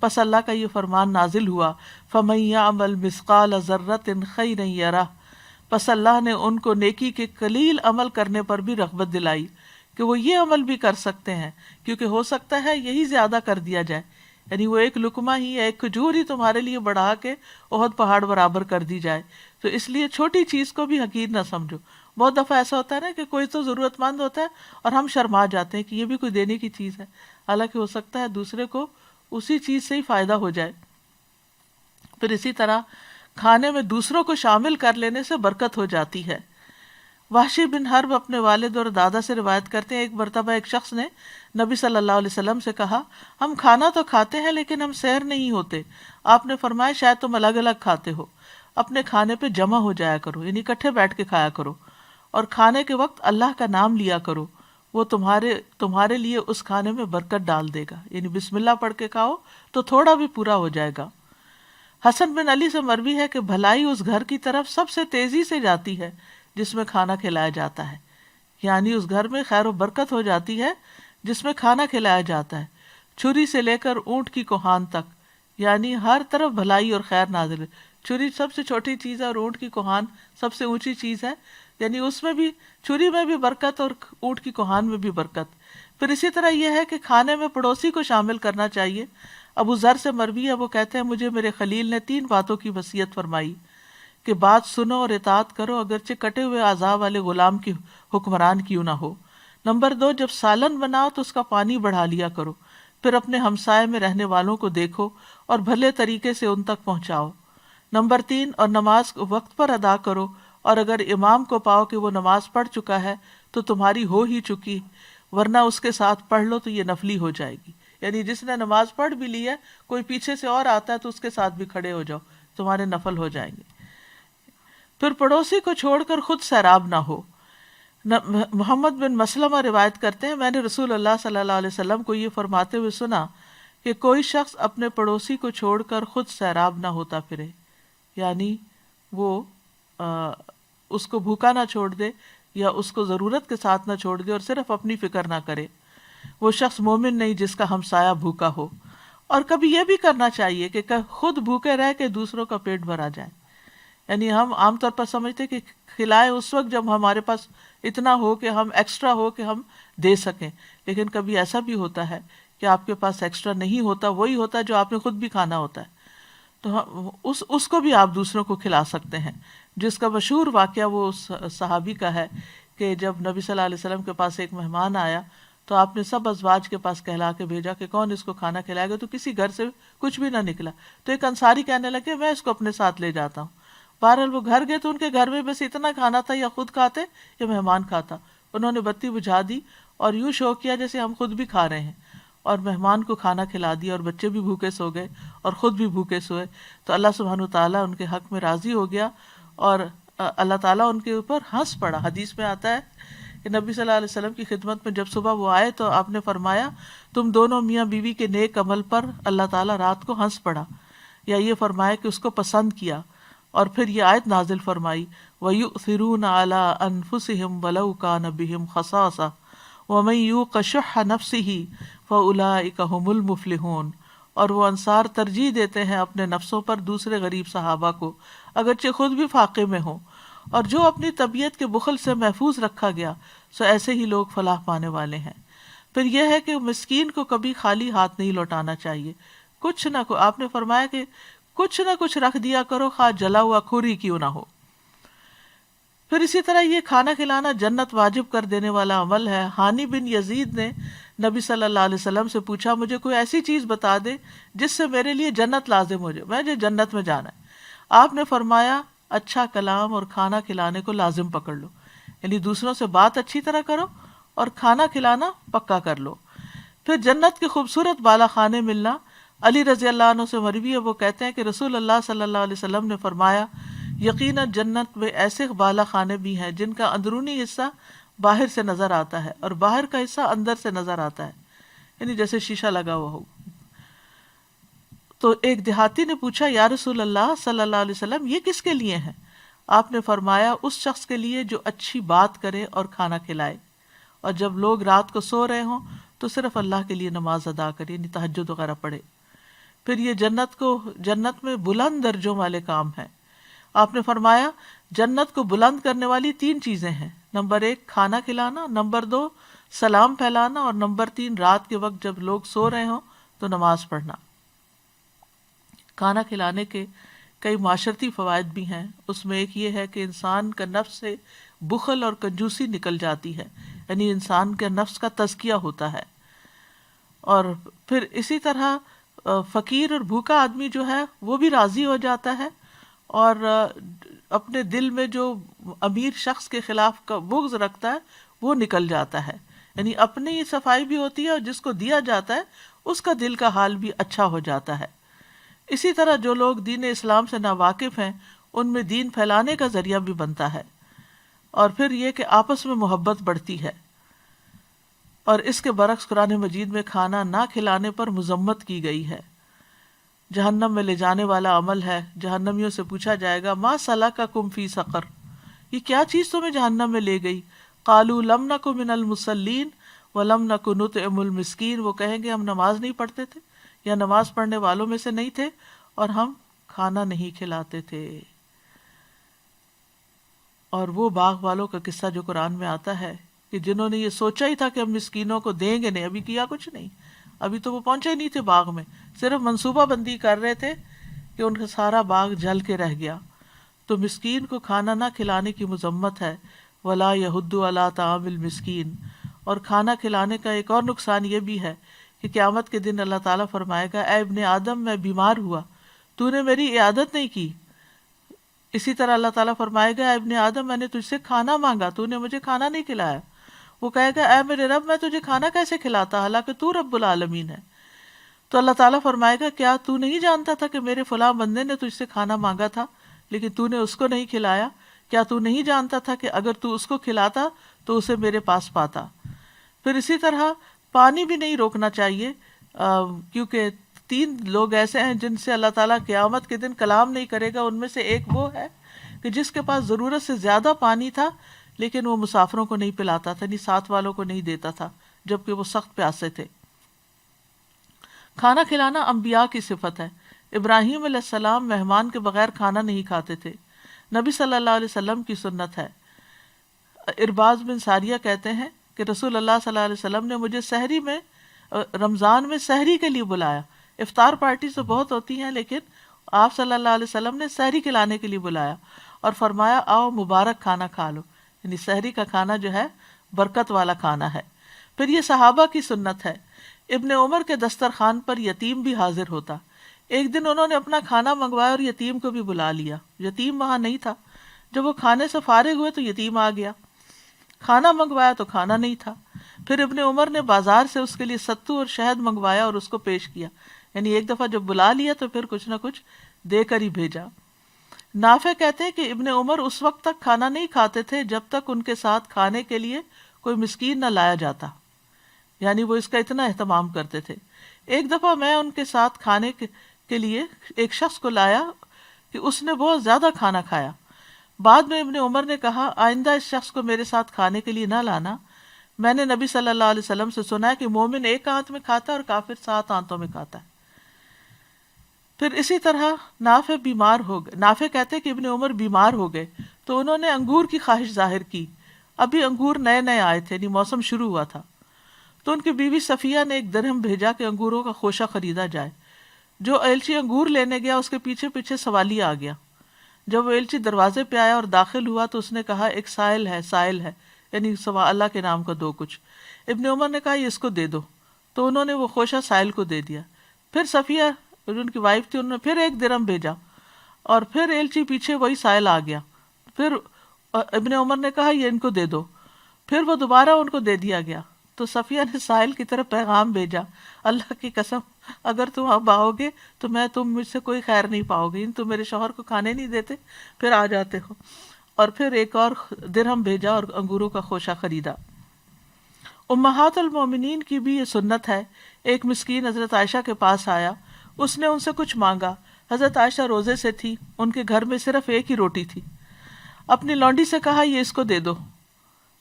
پس اللہ کا یہ فرمان نازل ہوا فَمَن يَعْمَلْ مِثْقَالَ ذَرَّةٍ خَيْرًا يَرَهُ، پس اللہ نے ان کو نیکی کے قلیل عمل کرنے پر بھی رغبت دلائی کہ وہ یہ عمل بھی کر سکتے ہیں، کیونکہ ہو سکتا ہے یہی زیادہ کر دیا جائے، یعنی وہ ایک لقمہ ہی یا ایک کھجور ہی تمہارے لیے بڑھا کے احد پہاڑ برابر کر دی جائے، تو اس لیے چھوٹی چیز کو بھی حقیر نہ سمجھو۔ بہت دفعہ ایسا ہوتا ہے نا کہ کوئی تو ضرورت مند ہوتا ہے اور ہم شرما جاتے ہیں کہ یہ بھی کوئی دینے کی چیز ہے، حالانکہ ہو سکتا ہے دوسرے کو اسی چیز سے ہی فائدہ ہو جائے۔ پھر اسی طرح کھانے میں دوسروں کو شامل کر لینے سے برکت ہو جاتی ہے۔ وحشی بن حرب اپنے والد اور دادا سے روایت کرتے ہیں ایک مرتبہ ایک شخص نے نبی صلی اللہ علیہ وسلم سے کہا ہم کھانا تو کھاتے ہیں لیکن ہم سیر نہیں ہوتے۔ آپ نے فرمایا شاید تم الگ الگ کھاتے ہو، اپنے کھانے پہ جمع ہو جایا کرو، یعنی اکٹھے بیٹھ کے کھایا کرو، اور کھانے کے وقت اللہ کا نام لیا کرو، وہ تمہارے لیے اس کھانے میں برکت ڈال دے گا، یعنی بسم اللہ پڑھ کے کھاؤ تو تھوڑا بھی پورا ہو جائے گا۔ حسن بن علی سے مروی ہے کہ بھلائی اس گھر کی طرف سب سے تیزی سے جاتی ہے جس میں کھانا کھلایا جاتا ہے، یعنی اس گھر میں خیر و برکت ہو جاتی ہے جس میں کھانا کھلایا جاتا ہے، چھری سے لے کر اونٹ کی کوہان تک، یعنی ہر طرف بھلائی اور خیر نازل ہے۔ چھری سب سے چھوٹی چیز ہے اور اونٹ کی کوہان سب سے اونچی چیز ہے، یعنی اس میں بھی چھری میں بھی برکت اور اونٹ کی کوہان میں بھی برکت۔ پھر اسی طرح یہ ہے کہ کھانے میں پڑوسی کو شامل کرنا چاہیے۔ ابو ذر سے مروی ہے، وہ کہتے ہیں مجھے میرے خلیل نے 3 باتوں کی وصیت فرمائی کہ بات سنو اور اطاعت کرو اگرچہ کٹے ہوئے اعضاء والے غلام کی حکمران کیوں نہ ہو۔ نمبر 2، جب سالن بناؤ تو اس کا پانی بڑھا لیا کرو، پھر اپنے ہمسائے میں رہنے والوں کو دیکھو اور بھلے طریقے سے ان تک پہنچاؤ۔ نمبر 3، اور نماز کو وقت پر ادا کرو، اور اگر امام کو پاؤ کہ وہ نماز پڑھ چکا ہے تو تمہاری ہو ہی چکی، ورنہ اس کے ساتھ پڑھ لو تو یہ نفلی ہو جائے گی۔ یعنی جس نے نماز پڑھ بھی لی ہے، کوئی پیچھے سے اور آتا ہے تو اس کے ساتھ بھی کھڑے ہو جاؤ، تمہارے نفل ہو جائیں گے۔ پھر پڑوسی کو چھوڑ کر خود سیراب نہ ہو۔ محمد بن مسلمہ روایت کرتے ہیں میں نے رسول اللہ صلی اللہ علیہ وسلم کو یہ فرماتے ہوئے سنا کہ کوئی شخص اپنے پڑوسی کو چھوڑ کر خود سیراب نہ ہوتا پھرے، یعنی وہ اس کو بھوکا نہ چھوڑ دے یا اس کو ضرورت کے ساتھ نہ چھوڑ دے اور صرف اپنی فکر نہ کرے، وہ شخص مومن نہیں جس کا ہمسایہ بھوکا ہو۔ اور کبھی یہ بھی کرنا چاہیے کہ خود بھوکے رہ کے دوسروں کا پیٹ بھرا جائے۔ یعنی ہم عام طور پر سمجھتے کہ کھلائے اس وقت جب ہمارے پاس اتنا ہو کہ ہم ایکسٹرا ہو کہ ہم دے سکیں، لیکن کبھی ایسا بھی ہوتا ہے کہ آپ کے پاس ایکسٹرا نہیں ہوتا، وہی ہوتا ہے جو آپ نے خود بھی کھانا ہوتا ہے، تو اس کو بھی آپ دوسروں کو کھلا سکتے ہیں۔ جس کا مشہور واقعہ وہ صحابی کا ہے کہ جب نبی صلی اللہ علیہ وسلم کے پاس ایک مہمان آیا تو آپ نے سب ازواج کے پاس کہلا کے بھیجا کہ کون اس کو کھانا کھلائے گا، تو کسی گھر سے کچھ بھی نہ نکلا، تو ایک انصاری کہنے لگے میں اس کو اپنے ساتھ لے جاتا ہوں۔ بہرحال وہ گھر گئے تو ان کے گھر میں بس اتنا کھانا تھا، یا خود کھاتے یا مہمان کھاتا۔ انہوں نے بتی بجھا دی اور یوں شو کیا جیسے ہم خود بھی کھا رہے ہیں، اور مہمان کو کھانا کھلا دیا، اور بچے بھی بھوکے سو گئے اور خود بھی بھوکے سوئے۔ تو اللہ سبحانہ وتعالیٰ ان کے حق میں راضی ہو گیا اور اللہ تعالیٰ ان کے اوپر ہنس پڑا۔ حدیث میں آتا ہے کہ نبی صلی اللہ علیہ وسلم کی خدمت میں جب صبح وہ آئے تو آپ نے فرمایا تم دونوں میاں بیوی کے نیک عمل پر اللہ تعالیٰ رات کو ہنس پڑا، یا یہ فرمایا کہ اس کو پسند کیا۔ اور پھر یہ آیت نازل فرمائی وَيُؤْثِرُونَ عَلَىٰ أَنفُسِهِمْ وَلَوْ كَانَ بِهِمْ خَصَاصَةٌ وَمَن يُوقَ شُحَّ نَفْسِهِ فَأُولَٰئِكَ هُمُ الْمُفْلِحُونَ۔ اور وہ انصار ترجیح دیتے ہیں اپنے نفسوں پر دوسرے غریب صحابہ کو اگرچہ خود بھی فاقے میں ہوں، اور جو اپنی طبیعت کے بخل سے محفوظ رکھا گیا سو ایسے ہی لوگ فلاح پانے والے ہیں۔ پھر یہ ہے کہ مسکین کو کبھی خالی ہاتھ نہیں لوٹانا چاہیے، کچھ نہ آپ نے فرمایا کہ کچھ نہ کچھ رکھ دیا کرو، خواہ جلا ہوا کھوری کیوں نہ ہو۔ پھر اسی طرح یہ کھانا کھلانا جنت واجب کر دینے والا عمل ہے۔ ہانی بن یزید نے نبی صلی اللہ علیہ وسلم سے پوچھا مجھے کوئی ایسی چیز بتا دے جس سے میرے لیے جنت لازم ہو جائے، مجھے جنت میں جانا ہے۔ آپ نے فرمایا اچھا کلام اور کھانا کھلانے کو لازم پکڑ لو، یعنی دوسروں سے بات اچھی طرح کرو اور کھانا کھلانا پکا کر لو۔ پھر جنت کے خوبصورت بالا خانے ملنا۔ علی رضی اللہ عنہ سے مروی ہے، وہ کہتے ہیں کہ رسول اللہ صلی اللہ علیہ وسلم نے فرمایا یقیناً جنت میں ایسے بالا خانے بھی ہیں جن کا اندرونی حصہ باہر سے نظر آتا ہے اور باہر کا حصہ اندر سے نظر آتا ہے، یعنی جیسے شیشہ لگا ہوا ہو۔ تو ایک دیہاتی نے پوچھا یا رسول اللہ صلی اللہ علیہ وسلم یہ کس کے لیے ہیں؟ آپ نے فرمایا اس شخص کے لیے جو اچھی بات کرے اور کھانا کھلائے، اور جب لوگ رات کو سو رہے ہوں تو صرف اللہ کے لیے نماز ادا کرے، یعنی تہجد وغیرہ پڑھے۔ پھر یہ جنت میں بلند درجوں والے کام ہیں۔ آپ نے فرمایا جنت کو بلند کرنے والی 3 چیزیں ہیں، نمبر 1 کھانا کھلانا، نمبر 2 سلام پھیلانا، اور نمبر 3 رات کے وقت جب لوگ سو رہے ہوں تو نماز پڑھنا۔ کھانا کھلانے کے کئی معاشرتی فوائد بھی ہیں، اس میں ایک یہ ہے کہ انسان کا نفس سے بخل اور کنجوسی نکل جاتی ہے، یعنی انسان کے نفس کا تزکیہ ہوتا ہے۔ اور پھر اسی طرح فقیر اور بھوکا آدمی جو ہے وہ بھی راضی ہو جاتا ہے، اور اپنے دل میں جو امیر شخص کے خلاف کا بغض رکھتا ہے وہ نکل جاتا ہے، یعنی اپنی صفائی بھی ہوتی ہے اور جس کو دیا جاتا ہے اس کا دل کا حال بھی اچھا ہو جاتا ہے۔ اسی طرح جو لوگ دین اسلام سے ناواقف ہیں ان میں دین پھیلانے کا ذریعہ بھی بنتا ہے، اور پھر یہ کہ آپس میں محبت بڑھتی ہے۔ اور اس کے برعکس قرآن مجید میں کھانا نہ کھلانے پر مذمت کی گئی ہے۔ جہنم میں لے جانے والا عمل ہے۔ جہنمیوں سے پوچھا جائے گا ما سلککم فی سقر، یہ کیا چیز تمہیں جہنم میں لے گئی؟ قالوا لم نک من المصلین ولم نک نطعم المسکین، وہ کہیں گے ہم نماز نہیں پڑھتے تھے یا نماز پڑھنے والوں میں سے نہیں تھے اور ہم کھانا نہیں کھلاتے تھے۔ اور وہ باغ والوں کا قصہ جو قرآن میں آتا ہے کہ جنہوں نے یہ سوچا ہی تھا کہ ہم مسکینوں کو دیں گے نہیں، ابھی کیا کچھ نہیں، ابھی تو وہ پہنچے نہیں تھے باغ میں، صرف منصوبہ بندی کر رہے تھے کہ ان کا سارا باغ جل کے رہ گیا۔ تو مسکین کو کھانا نہ کھلانے کی مذمت ہے، ولا یحض علی طعام المسکین۔ اور کھانا کھلانے کا ایک اور نقصان یہ بھی ہے کہ قیامت کے دن اللہ تعالیٰ فرمائے گا، اے ابن آدم میں بیمار ہوا، تو نے میری عیادت نہیں کی۔ اسی طرح اللہ تعالیٰ فرمائے گا، اے ابن آدم میں نے تجھ سے کھانا مانگا، تو نے مجھے کھانا نہیں کھلایا۔ وہ کہے گا، اے میرے رب میں تجھے کھانا کیسے کھلاتا حالانکہ تو رب العالمین ہے۔ تو اللہ تعالیٰ فرمائے گا، کیا تو نہیں جانتا تھا کہ میرے فلاں بندے نے تجھ سے کھانا مانگا تھا لیکن تو نے اس کو نہیں کھلایا؟ کیا تو نہیں جانتا تھا کہ اگر تو اس کو کھلاتا تو اسے میرے پاس پاتا؟ پھر اسی طرح پانی بھی نہیں روکنا چاہیے، کیونکہ 3 لوگ ایسے ہیں جن سے اللہ تعالیٰ قیامت کے دن کلام نہیں کرے گا۔ ان میں سے ایک وہ ہے کہ جس کے پاس ضرورت سے زیادہ پانی تھا لیکن وہ مسافروں کو نہیں پلاتا تھا، یعنی ساتھ والوں کو نہیں دیتا تھا جبکہ وہ سخت پیاسے تھے۔ کھانا کھلانا انبیاء کی صفت ہے۔ ابراہیم علیہ السلام مہمان کے بغیر کھانا نہیں کھاتے تھے، نبی صلی اللہ علیہ وسلم کی سنت ہے۔ ارباز بن ساریہ کہتے ہیں کہ رسول اللہ صلی اللہ علیہ وسلم نے مجھے سحری میں، رمضان میں سحری کے لیے بلایا۔ افطار پارٹی تو بہت ہوتی ہیں لیکن آپ صلی اللہ علیہ وسلم نے سحری کھلانے کے لیے بلایا اور فرمایا، آؤ مبارک کھانا کھا لو، یعنی سحری کا کھانا جو ہے برکت والا کھانا ہے۔ پھر یہ صحابہ کی سنت ہے۔ ابن عمر کے دسترخوان پر یتیم بھی حاضر ہوتا۔ ایک دن انہوں نے اپنا کھانا منگوایا اور یتیم کو بھی بلا لیا، یتیم وہاں نہیں تھا۔ جب وہ کھانے سے فارغ ہوئے تو یتیم آ گیا، کھانا منگوایا تو کھانا نہیں تھا۔ پھر ابن عمر نے بازار سے اس کے لیے ستو اور شہد منگوایا اور اس کو پیش کیا، یعنی ایک دفعہ جب بلا لیا تو پھر کچھ نہ کچھ دے کر ہی بھیجا۔ نافع کہتے ہیں کہ ابن عمر اس وقت تک کھانا نہیں کھاتے تھے جب تک ان کے ساتھ کھانے کے لیے کوئی مسکین نہ لایا جاتا، یعنی وہ اس کا اتنا اہتمام کرتے تھے۔ ایک دفعہ میں ان کے ساتھ کھانے کے لیے ایک شخص کو لایا کہ اس نے بہت زیادہ کھانا کھایا۔ بعد میں ابن عمر نے کہا، آئندہ اس شخص کو میرے ساتھ کھانے کے لیے نہ لانا، میں نے نبی صلی اللہ علیہ وسلم سے سنا ہے کہ مومن ایک آنت میں کھاتا ہے اور کافر 7 آنتوں میں کھاتا ہے۔ پھر اسی طرح نافع بیمار ہو گئے، نافع کہتے کہ ابن عمر بیمار ہو گئے تو انہوں نے انگور کی خواہش ظاہر کی، ابھی انگور نئے نئے آئے تھے، یعنی موسم شروع ہوا تھا۔ تو ان کی بیوی صفیہ نے 1 درہم بھیجا کہ انگوروں کا خوشہ خریدا جائے۔ جو ایلچی انگور لینے گیا اس کے پیچھے پیچھے سوالی آ گیا۔ جب وہ ایلچی دروازے پہ آیا اور داخل ہوا تو اس نے کہا، ایک سائل ہے، یعنی سوا اللہ کے نام کا دو کچھ۔ ابن عمر نے کہا، یہ اس کو دے دو، تو انہوں نے وہ خوشہ سائل کو دے دیا۔ پھر صفیہ ان کی وائف تھی، انہوں نے پھر 1 درہم بھیجا اور پھر ایلچی پیچھے وہی سائل آ گیا۔ پھر ابن عمر نے کہا، یہ ان کو دے دو، پھر وہ دوبارہ ان کو دے دیا گیا۔ تو صفیہ نے سائل کی طرف پیغام بھیجا، اللہ کی قسم اگر تم اب آؤ گے تو تم مجھ سے کوئی خیر نہیں پاؤ گے، تم میرے شوہر کو کھانے نہیں دیتے پھر آ جاتے ہو۔ اور پھر 1 اور درہم بھیجا اور انگوروں کا خوشہ خریدا۔ امہات المومنین کی بھی یہ سنت ہے۔ ایک مسکین حضرت عائشہ کے پاس آیا، اس نے ان سے کچھ مانگا۔ حضرت عائشہ روزے سے تھی، ان کے گھر میں صرف 1 ہی روٹی تھی۔ اپنی لونڈی سے کہا، یہ اس کو دے دو۔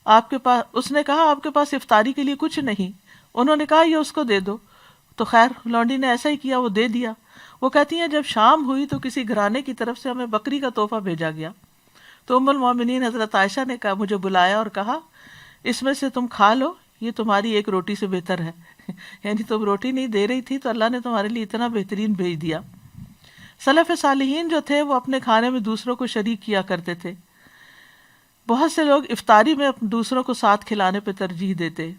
اس نے کہا، آپ کے پاس افطاری کے لیے کچھ نہیں؟ انہوں نے کہا، یہ اس کو دے دو۔ تو خیر لونڈی نے ایسا ہی کیا، وہ دے دیا۔ وہ کہتی ہیں، جب شام ہوئی تو کسی گھرانے کی طرف سے ہمیں بکری کا تحفہ بھیجا گیا۔ تو ام المومنین حضرت عائشہ نے کہا، مجھے بلایا اور کہا، اس میں سے تم کھا لو، یہ تمہاری 1 روٹی سے بہتر ہے۔ یعنی تم روٹی نہیں دے رہی تھی تو اللہ نے تمہارے لیے اتنا بہترین بھیج دیا۔ سلف صالحین جو تھے وہ اپنے کھانے میں دوسروں کو شریک کیا کرتے تھے۔ بہت سے لوگ افطاری میں دوسروں کو ساتھ کھلانے پہ ترجیح دیتے،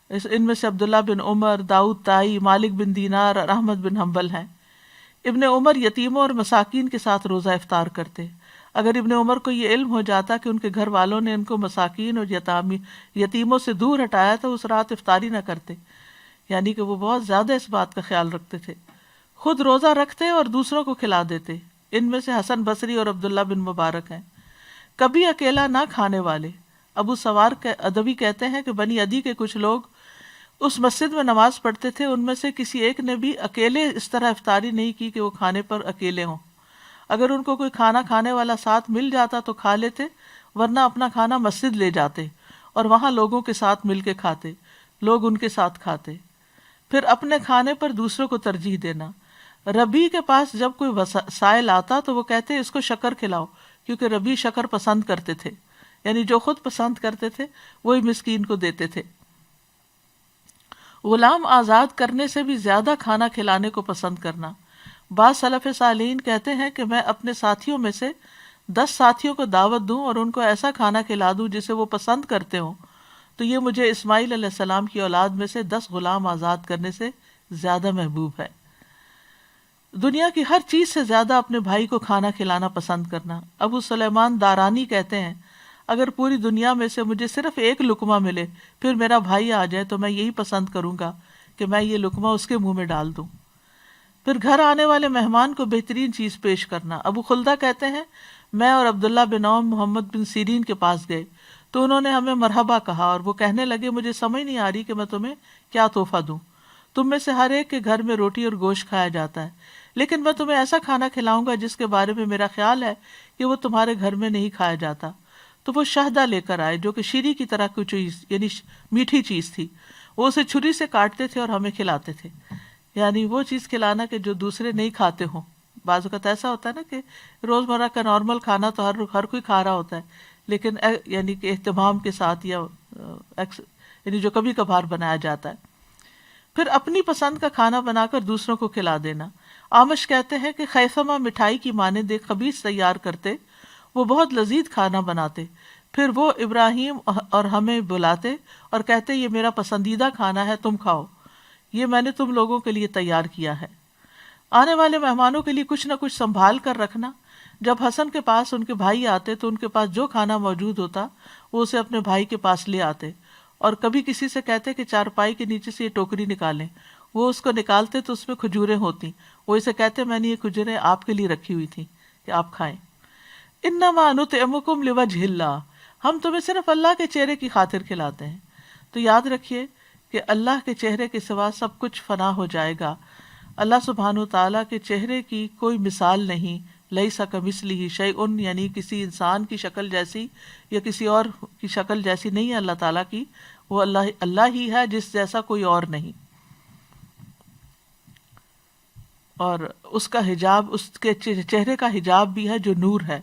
ان میں سے عبداللہ بن عمر، داؤد طائی، مالک بن دینار اور احمد بن حنبل ہیں۔ ابن عمر یتیموں اور مساکین کے ساتھ روزہ افطار کرتے۔ اگر ابن عمر کو یہ علم ہو جاتا کہ ان کے گھر والوں نے ان کو مساکین اور یتیموں سے دور ہٹایا تو اس رات افطاری نہ کرتے، یعنی کہ وہ بہت زیادہ اس بات کا خیال رکھتے تھے۔ خود روزہ رکھتے اور دوسروں کو کھلا دیتے۔ ان میں سے حسن بصری اور عبداللہ بن مبارک ہیں۔ کبھی اکیلا نہ کھانے والے۔ ابو سوار ادبی کہتے ہیں کہ بنی عدی کے کچھ لوگ اس مسجد میں نماز پڑھتے تھے، ان میں سے کسی ایک نے بھی اکیلے اس طرح افطاری نہیں کی کہ وہ کھانے پر اکیلے ہوں۔ اگر ان کو کوئی کھانا کھانے والا ساتھ مل جاتا تو کھا لیتے، ورنہ اپنا کھانا مسجد لے جاتے اور وہاں لوگوں کے ساتھ مل کے کھاتے، لوگ ان کے ساتھ کھاتے۔ پھر اپنے کھانے پر دوسروں کو ترجیح دینا۔ ربی کے پاس جب کوئی سائل آتا تو وہ کہتے اس کو شکر کھلاؤ، کیونکہ ربی شکر پسند کرتے تھے، یعنی جو خود پسند کرتے تھے وہی مسکین کو دیتے تھے۔ غلام آزاد کرنے سے بھی زیادہ کھانا کھلانے کو پسند کرنا۔ بعض سلف صالحین کہتے ہیں کہ میں اپنے ساتھیوں میں سے 10 ساتھیوں کو دعوت دوں اور ان کو ایسا کھانا کھلا دوں جسے وہ پسند کرتے ہوں تو یہ مجھے اسماعیل علیہ السلام کی اولاد میں سے 10 غلام آزاد کرنے سے زیادہ محبوب ہے۔ دنیا کی ہر چیز سے زیادہ اپنے بھائی کو کھانا کھلانا پسند کرنا۔ ابو سلیمان دارانی کہتے ہیں اگر پوری دنیا میں سے مجھے صرف ایک لقمہ ملے پھر میرا بھائی آ جائے تو میں یہی پسند کروں گا کہ میں یہ لقمہ اس کے منہ میں ڈال دوں۔ پھر گھر آنے والے مہمان کو بہترین چیز پیش کرنا۔ ابو خلدہ کہتے ہیں میں اور عبداللہ بن عون محمد بن سیرین کے پاس گئے تو انہوں نے ہمیں مرحبا کہا اور وہ کہنے لگے مجھے سمجھ نہیں آ رہی کہ میں تمہیں کیا تحفہ دوں، تم میں سے ہر ایک کے گھر میں روٹی اور گوشت کھایا جاتا ہے، لیکن میں تمہیں ایسا کھانا کھلاؤں گا جس کے بارے میں میرا خیال ہے کہ وہ تمہارے گھر میں نہیں کھایا جاتا۔ تو وہ شہدہ لے کر آئے جو کہ شیری کی طرح کوئی چیز یعنی میٹھی چیز تھی، وہ اسے چھری سے کاٹتے تھے اور ہمیں کھلاتے تھے، یعنی وہ چیز کھلانا کہ جو دوسرے نہیں کھاتے ہوں۔ بعض اوقات ایسا ہوتا ہے نا کہ روزمرہ کا نارمل کھانا تو ہر کوئی کھا رہا ہوتا ہے، لیکن یعنی کہ اہتمام کے ساتھ یا یعنی جو کبھی کبھار بنایا جاتا ہے۔ پھر اپنی پسند کا کھانا بنا کر دوسروں کو کھلا دینا۔ آمش کہتے ہیں کہ خیثمہ مٹھائی کی مانند ایک خبیث تیار کرتے، وہ بہت لذیذ کھانا بناتے، پھر وہ ابراہیم اور ہمیں بلاتے اور کہتے یہ میرا پسندیدہ کھانا ہے، تم کھاؤ، یہ میں نے تم لوگوں کے لیے تیار کیا ہے۔ آنے والے مہمانوں کے لیے کچھ نہ کچھ سنبھال کر رکھنا۔ جب حسن کے پاس ان کے بھائی آتے تو ان کے پاس جو کھانا موجود ہوتا وہ اسے اپنے بھائی کے پاس لے آتے، اور کبھی کسی سے کہتے کہ چارپائی کے نیچے سے یہ ٹوکری نکالیں، وہ اس کو نکالتے تو اس میں کھجوریں ہوتی، وہ اسے کہتے میں نے یہ کھجوریں آپ کے لیے رکھی ہوئی تھی کہ آپ کھائیں۔ انما نطعمکم لوجہ اللہ، ہم تمہیں صرف اللہ کے چہرے کی خاطر کھلاتے ہیں۔ تو یاد رکھیے کہ اللہ کے چہرے کے سوا سب کچھ فنا ہو جائے گا۔ اللہ سبحانہ و تعالیٰ کے چہرے کی کوئی مثال نہیں، لیس کمثلہ شیء، یعنی کسی انسان کی شکل جیسی یا کسی اور کی شکل جیسی نہیں ہے اللہ تعالیٰ کی، وہ اللہ ہی ہے جس جیسا کوئی اور نہیں۔ اور اس کا حجاب، اس کے چہرے کا حجاب بھی ہے جو نور ہے،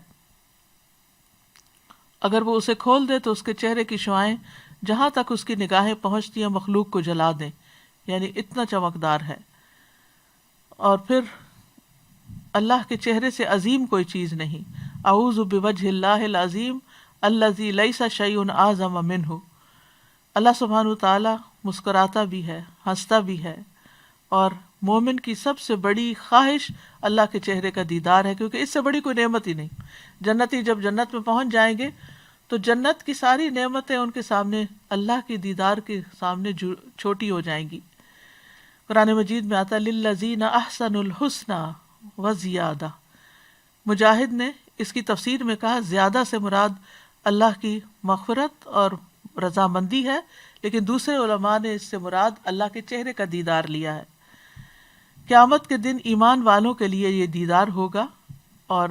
اگر وہ اسے کھول دے تو اس کے چہرے کی شعاعیں جہاں تک اس کی نگاہیں پہنچتی ہیں مخلوق کو جلا دیں، یعنی اتنا چمکدار ہے۔ اور پھر اللہ کے چہرے سے عظیم کوئی چیز نہیں۔ اعوذ بوجہ اللہ العظیم الذی لیس شیء اعظم منہ، اللہ سبحانہ وتعالیٰ مسکراتا بھی ہے، ہنستا بھی ہے، اور مومن کی سب سے بڑی خواہش اللہ کے چہرے کا دیدار ہے، کیونکہ اس سے بڑی کوئی نعمت ہی نہیں۔ جنتی جب جنت میں پہنچ جائیں گے تو جنت کی ساری نعمتیں ان کے سامنے، اللہ کے دیدار کے سامنے چھوٹی ہو جائیں گی۔ قرآن مجید میں آتا ہے للذین احسنوا الحسنی وزیادہ۔ مجاہد نے اس کی تفسیر میں کہا زیادہ سے مراد اللہ کی مغفرت اور رضامندی ہے، لیکن دوسرے علماء نے اس سے مراد اللہ کے چہرے کا دیدار لیا ہے۔ قیامت کے دن ایمان والوں کے لیے یہ دیدار ہوگا اور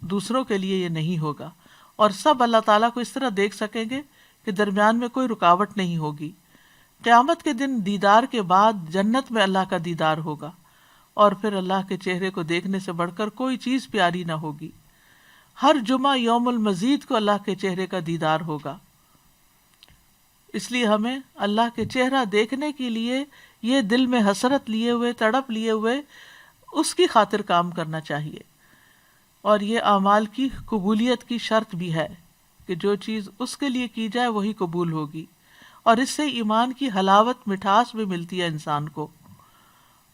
دوسروں کے لیے یہ نہیں ہوگا، اور سب اللہ تعالیٰ کو اس طرح دیکھ سکیں گے کہ درمیان میں کوئی رکاوٹ نہیں ہوگی۔ قیامت کے دن دیدار کے بعد جنت میں اللہ کا دیدار ہوگا، اور پھر اللہ کے چہرے کو دیکھنے سے بڑھ کر کوئی چیز پیاری نہ ہوگی۔ ہر جمعہ یوم المزید کو اللہ کے چہرے کا دیدار ہوگا، اس لیے ہمیں اللہ کے چہرہ دیکھنے کے لیے یہ دل میں حسرت لیے ہوئے، تڑپ لیے ہوئے اس کی خاطر کام کرنا چاہیے۔ اور یہ اعمال کی قبولیت کی شرط بھی ہے کہ جو چیز اس کے لیے کی جائے وہی قبول ہوگی، اور اس سے ایمان کی حلاوت، مٹھاس بھی ملتی ہے انسان کو۔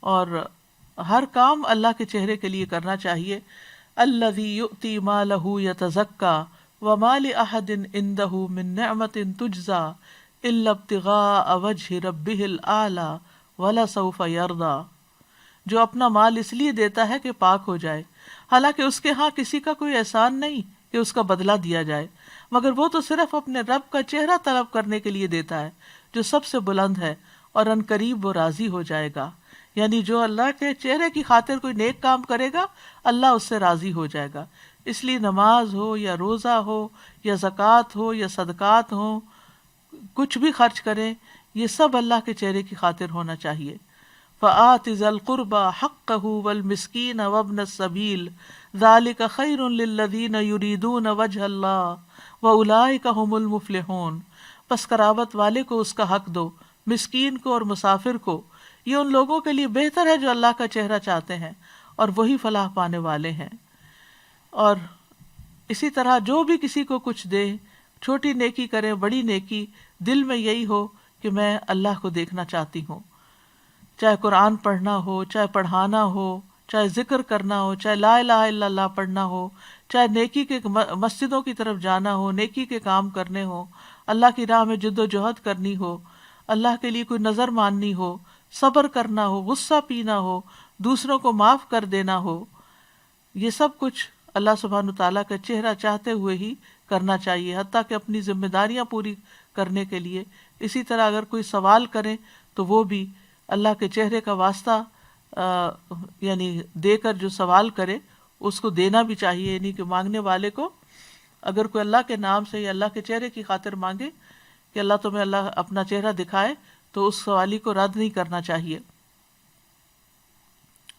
اور ہر کام اللہ کے چہرے کے لیے کرنا چاہیے۔ الذی یؤتی مالہ یتزکی وما لأحد عندہ من نعمت تجزی الا ابتغاء وجہ ربہ الاعلی ولسوف یرضی، جو اپنا مال اس لیے دیتا ہے کہ پاک ہو جائے، حالانکہ اس کے ہاں کسی کا کوئی احسان نہیں کہ اس کا بدلہ دیا جائے، مگر وہ تو صرف اپنے رب کا چہرہ طلب کرنے کے لیے دیتا ہے جو سب سے بلند ہے، اور ان قریب وہ راضی ہو جائے گا۔ یعنی جو اللہ کے چہرے کی خاطر کوئی نیک کام کرے گا اللہ اس سے راضی ہو جائے گا۔ اس لیے نماز ہو یا روزہ ہو یا زکوٰۃ ہو یا صدقات ہو، کچھ بھی خرچ کریں یہ سب اللہ کے چہرے کی خاطر ہونا چاہیے۔ فَآتِ ذَا الْقُرْبَى حَقَّهُ وَالْمِسْكِينَ وَابْنَ السَّبِيلِ ذَلِكَ خَيْرٌ لِّلَّذِينَ يُرِيدُونَ وَجْهَ اللَّهِ وَأُولَٰئِكَ هُمُ الْمُفْلِحُونَ، پس قرابت والے کو اس کا حق دو، مسکین کو اور مسافر کو، یہ ان لوگوں کے لیے بہتر ہے جو اللہ کا چہرہ چاہتے ہیں، اور وہی فلاح پانے والے ہیں۔ اور اسی طرح جو بھی کسی کو کچھ دے، چھوٹی نیکی کرے بڑی نیکی، دل میں یہی ہو کہ میں اللہ کو دیکھنا چاہتی ہوں، چاہے قرآن پڑھنا ہو، چاہے پڑھانا ہو، چاہے ذکر کرنا ہو، چاہے لا الہ الا اللہ پڑھنا ہو، چاہے نیکی کے مسجدوں کی طرف جانا ہو، نیکی کے کام کرنے ہو، اللہ کی راہ میں جد و جہد کرنی ہو، اللہ کے لیے کوئی نظر ماننی ہو، صبر کرنا ہو، غصہ پینا ہو، دوسروں کو معاف کر دینا ہو، یہ سب کچھ اللہ سبحانہ تعالیٰ کا چہرہ چاہتے ہوئے ہی کرنا چاہیے، حتیٰ کہ اپنی ذمہ داریاں پوری کرنے کے لیے۔ اسی طرح اگر کوئی سوال کرے تو وہ بھی اللہ کے چہرے کا واسطہ یعنی دے کر جو سوال کرے اس کو دینا بھی چاہیے، یعنی کہ مانگنے والے کو اگر کوئی اللہ کے نام سے یا اللہ کے چہرے کی خاطر مانگے کہ اللہ تمہیں اللہ اپنا چہرہ دکھائے، تو اس سوالی کو رد نہیں کرنا چاہیے۔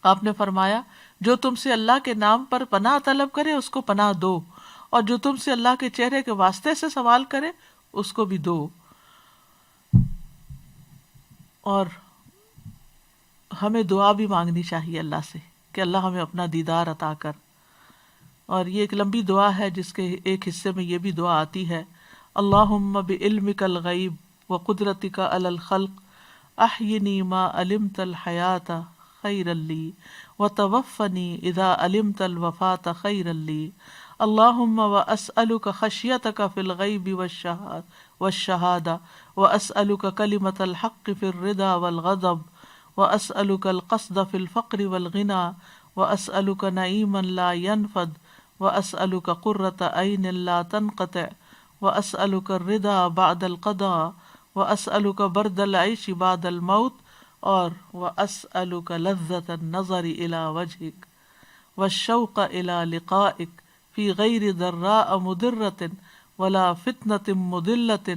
آپ نے فرمایا جو تم سے اللہ کے نام پر پناہ طلب کرے اس کو پناہ دو، اور جو تم سے اللہ کے چہرے کے واسطے سے سوال کرے اس کو بھی دو۔ اور ہمیں دعا بھی مانگنی چاہیے اللہ سے کہ اللہ ہمیں اپنا دیدار عطا کر۔ اور یہ ایک لمبی دعا ہے جس کے ایک حصے میں یہ بھی دعا آتی ہے، اللہم بعلمک الغیب وقدرتک علی الخلق احینی ما علمت الحیات خیرا لی وتوفنی اذا علمت الوفاة خیرا لی اللہم واسألک خشیتک فی الغیب والشہادہ واسألک کلمۃ الحق فی الرضا والغضب واسألک القصد فی الفقر والغنى واسألک نعیما لا ینفد واسألک قرۃ عین لا تنقطع واسألک الرضا بعد القضاء واسألک برد العیش بعد الموت اور واسألک لذۃ النظر الی وجہک والشوق الی لقائک فی غیر ضراء مضرۃ ولا فتنۃ مضلۃ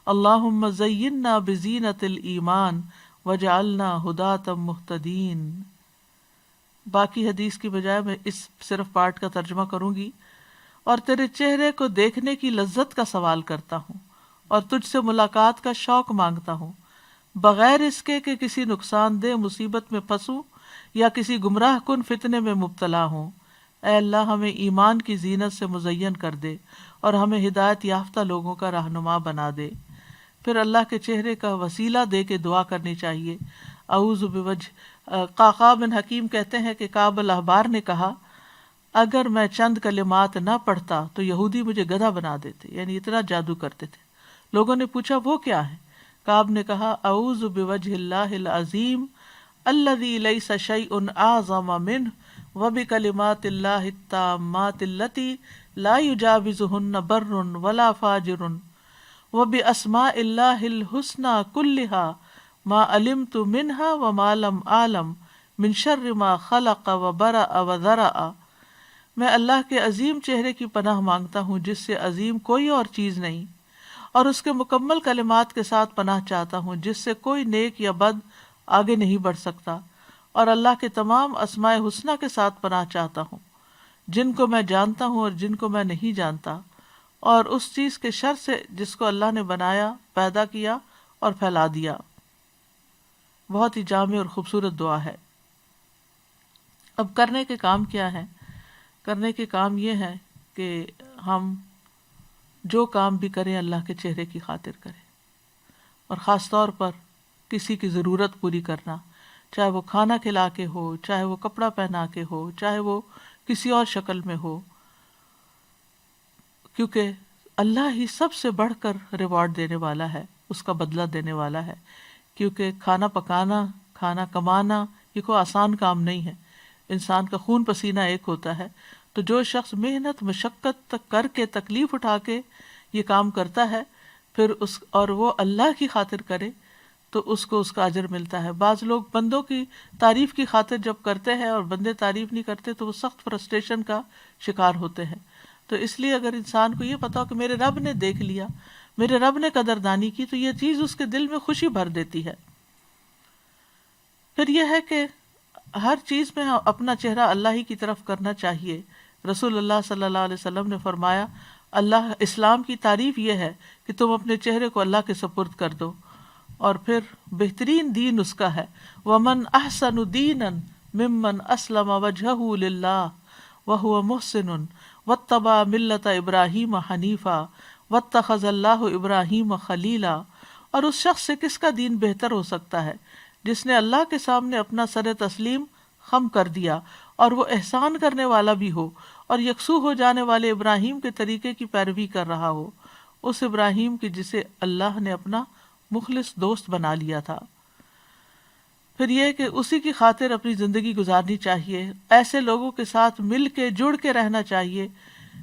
اللہم زیننا بزینۃ الایمان وجعلنا ہداۃ مہتدین۔ باقی حدیث کی بجائے میں اس صرف پارٹ کا ترجمہ کروں گی۔ اور تیرے چہرے کو دیکھنے کی لذت کا سوال کرتا ہوں اور تجھ سے ملاقات کا شوق مانگتا ہوں، بغیر اس کے کہ کسی نقصان دہ مصیبت میں پھنسوں یا کسی گمراہ کن فتنے میں مبتلا ہوں۔ اے اللہ ہمیں ایمان کی زینت سے مزین کر دے اور ہمیں ہدایت یافتہ لوگوں کا رہنما بنا دے۔ پھر اللہ کے چہرے کا وسیلہ دے کے دعا کرنی چاہیے۔ اعوذ بوجہ قعقاع بن حکیم کہتے ہیں کہ کعب الاحبار نے کہا اگر میں چند کلمات نہ پڑھتا تو یہودی مجھے گدھا بنا دیتے، یعنی اتنا جادو کرتے تھے۔ لوگوں نے پوچھا وہ کیا ہے؟ کعب نے کہا اعوذ بوجہ اللہ العظیم الذی لیس شیء اعظم منہ وبکلمات اللہ التامات التی لا یجاوزہن بر ولا فاجر وباسماء اللہ الحسنی کلہا ما علمت منہا وما لم اعلم من شر ما خلق وبرأ وذرأ۔ میں اللہ کے عظیم چہرے کی پناہ مانگتا ہوں جس سے عظیم کوئی اور چیز نہیں، اور اس کے مکمل کلمات کے ساتھ پناہ چاہتا ہوں جس سے کوئی نیک یا بد آگے نہیں بڑھ سکتا، اور اللہ کے تمام اسماء حسنہ کے ساتھ پناہ چاہتا ہوں جن کو میں جانتا ہوں اور جن کو میں نہیں جانتا، اور اس چیز کے شر سے جس کو اللہ نے بنایا، پیدا کیا اور پھیلا دیا۔ بہت ہی جامع اور خوبصورت دعا ہے۔ اب کرنے کے کام کیا ہے؟ کرنے کے کام یہ ہے کہ ہم جو کام بھی کریں اللہ کے چہرے کی خاطر کریں، اور خاص طور پر کسی کی ضرورت پوری کرنا، چاہے وہ کھانا کھلا کے ہو، چاہے وہ کپڑا پہنا کے ہو، چاہے وہ کسی اور شکل میں ہو، کیونکہ اللہ ہی سب سے بڑھ کر ریوارڈ دینے والا ہے، اس کا بدلہ دینے والا ہے۔ کیونکہ کھانا پکانا، کھانا کمانا یہ کوئی آسان کام نہیں ہے، انسان کا خون پسینہ ایک ہوتا ہے۔ تو جو شخص محنت مشقت تک کر کے تکلیف اٹھا کے یہ کام کرتا ہے پھر اور وہ اللہ کی خاطر کرے تو اس کو اس کا اجر ملتا ہے۔ بعض لوگ بندوں کی تعریف کی خاطر جب کرتے ہیں اور بندے تعریف نہیں کرتے تو وہ سخت فرسٹریشن کا شکار ہوتے ہیں۔ تو اس لیے اگر انسان کو یہ پتا ہو کہ میرے رب نے دیکھ لیا، میرے رب نے قدردانی کی، تو یہ چیز اس کے دل میں خوشی بھر دیتی ہے۔ پھر یہ ہے کہ ہر چیز میں اپنا چہرہ اللہ ہی کی طرف کرنا چاہیے۔ رسول اللہ صلی اللہ علیہ وسلم نے فرمایا اسلام کی تعریف یہ ہے کہ تم اپنے چہرے کو اللہ کے سپرد کر دو، اور پھر بہترین دین اس کا ہے. وَمَنْ أَحْسَنُ دِينًا مِمَّنْ أَسْلَمَ وَجْهَهُ لِلَّهِ وَهُوَ مُحْسِنٌ وَاتَّبَعَ مِلَّةَ إِبْرَاهِيمَ حَنِيفًا وَاتَّخَذَ اللَّهُ إِبْرَاهِيمَ خَلِيلًا. اور اس شخص سے کس کا دین بہتر ہو سکتا ہے جس نے اللہ کے سامنے اپنا سر تسلیم خم کر دیا اور وہ احسان کرنے والا بھی ہو اور یکسو ہو جانے والے ابراہیم کے طریقے کی پیروی کر رہا ہو، اس ابراہیم کی جسے اللہ نے اپنا مخلص دوست بنا لیا تھا. پھر یہ کہ اسی کی خاطر اپنی زندگی گزارنی چاہیے، ایسے لوگوں کے ساتھ مل کے جڑ کے رہنا چاہیے.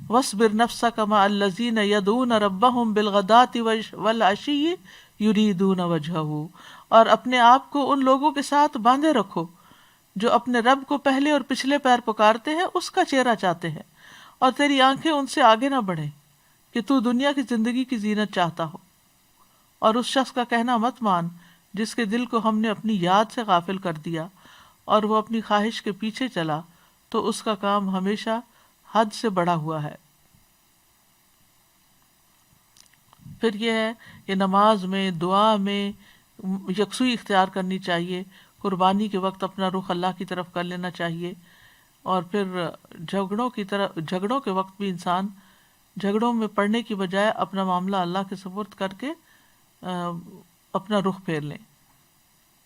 وَاصْبِرْ نَفْسَكَ مَعَ الَّذِينَ يَدْعُونَ رَبَّهُمْ بِالْغَدَاةِ وَالْعَشِيِّ يُرِيدُونَ وَجْهَهُ، اور اپنے آپ کو ان لوگوں کے ساتھ باندھے رکھو جو اپنے رب کو پہلے اور پچھلے پیر پکارتے ہیں، اس کا چہرہ چاہتے ہیں، اور تیری آنکھیں ان سے آگے نہ بڑھیں کہ تو دنیا کی زندگی کی زینت چاہتا ہو. اور اس شخص کا کہنا مت مان جس کے دل کو ہم نے اپنی یاد سے غافل کر دیا اور وہ اپنی خواہش کے پیچھے چلا، تو اس کا کام ہمیشہ حد سے بڑھا ہوا ہے. پھر یہ ہے کہ نماز میں، دعا میں یکسوئی اختیار کرنی چاہیے. قربانی کے وقت اپنا رخ اللہ کی طرف کر لینا چاہیے. اور پھر جھگڑوں کے وقت بھی انسان جھگڑوں میں پڑنے کی بجائے اپنا معاملہ اللہ کے سپرد کر کے اپنا رخ پھیر لیں.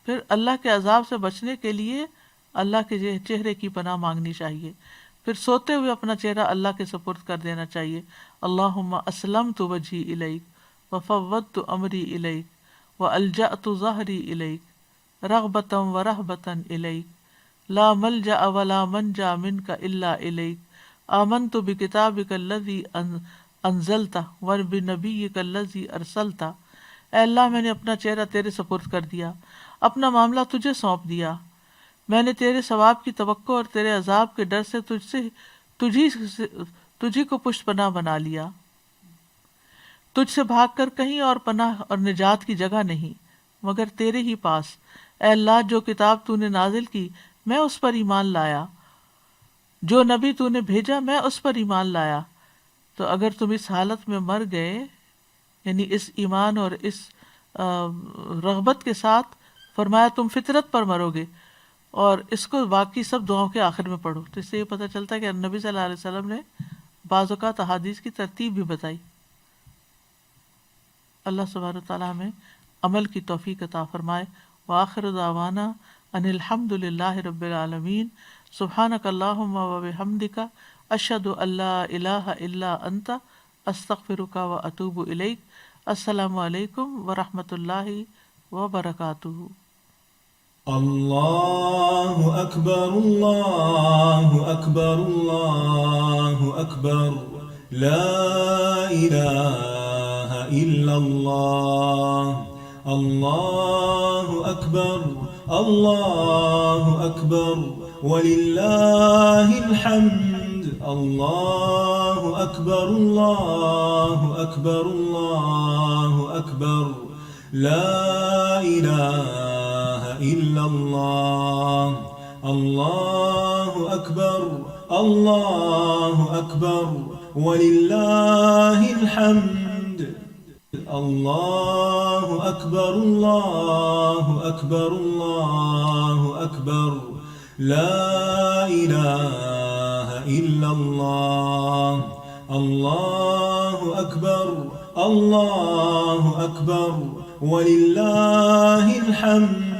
پھر اللہ کے عذاب سے بچنے کے لیے اللہ کے چہرے کی پناہ مانگنی چاہیے. پھر سوتے ہوئے اپنا چہرہ اللہ کے سپرد کر دینا چاہیے. اللہم اسلمت وجہی الیک وفوضت امری الیک والجأت ظہری الیک رغبتا ورہبتا الیک لا ملجأ ولا منجا منک الا الیک آمنت بکتابک الذی انزلت وبنبیک الذی ارسلت. اے اللہ، میں نے اپنا چہرہ تیرے سپرد کر دیا، اپنا معاملہ تجھے سونپ دیا. میں نے تیرے ثواب کی توقع اور تیرے عذاب کے ڈر سے تجھی کو پشت پناہ بنا لیا. تجھ سے بھاگ کر کہیں اور پناہ اور نجات کی جگہ نہیں مگر تیرے ہی پاس. اے اللہ، جو کتاب تو نے نازل کی میں اس پر ایمان لایا، جو نبی تو نے بھیجا میں اس پر ایمان لایا. تو اگر تم اس حالت میں مر گئے، یعنی اس ایمان اور اس رغبت کے ساتھ، فرمایا تم فطرت پر مرو گے. اور اس کو باقی سب دعاؤں کے آخر میں پڑھو. تو اس سے یہ پتہ چلتا ہے کہ نبی صلی اللہ علیہ وسلم نے بعض اوقات احادیث کی ترتیب بھی بتائی. اللہ سبحانہ وتعالی ہمیں عمل کی توفیق عطا فرمائے. وآخر دعوانا ان الحمد للہ رب العالمین. سبحانک اللہم وبحمدک اشہد ان لا الہ الا انت استغفرک واتوب الیک. السلام علیکم ورحمۃ اللہ وبرکاتہ. اللہ اکبر اللہ اکبر اللہ اکبر لا الہ الا اللہ اللہ اکبر اللہ اکبر وللہ الحمد. اللہ اکبر اللہ اکبر اللہ اکبر لا الہ الا اللہ اللہ اکبر اللہ اکبر وللہ الحمد. اللہ اکبر اللہ اکبر اللہ اکبر لا الہ الا اللہ اللہ اکبر اللہ اکبر وللہ الحمد.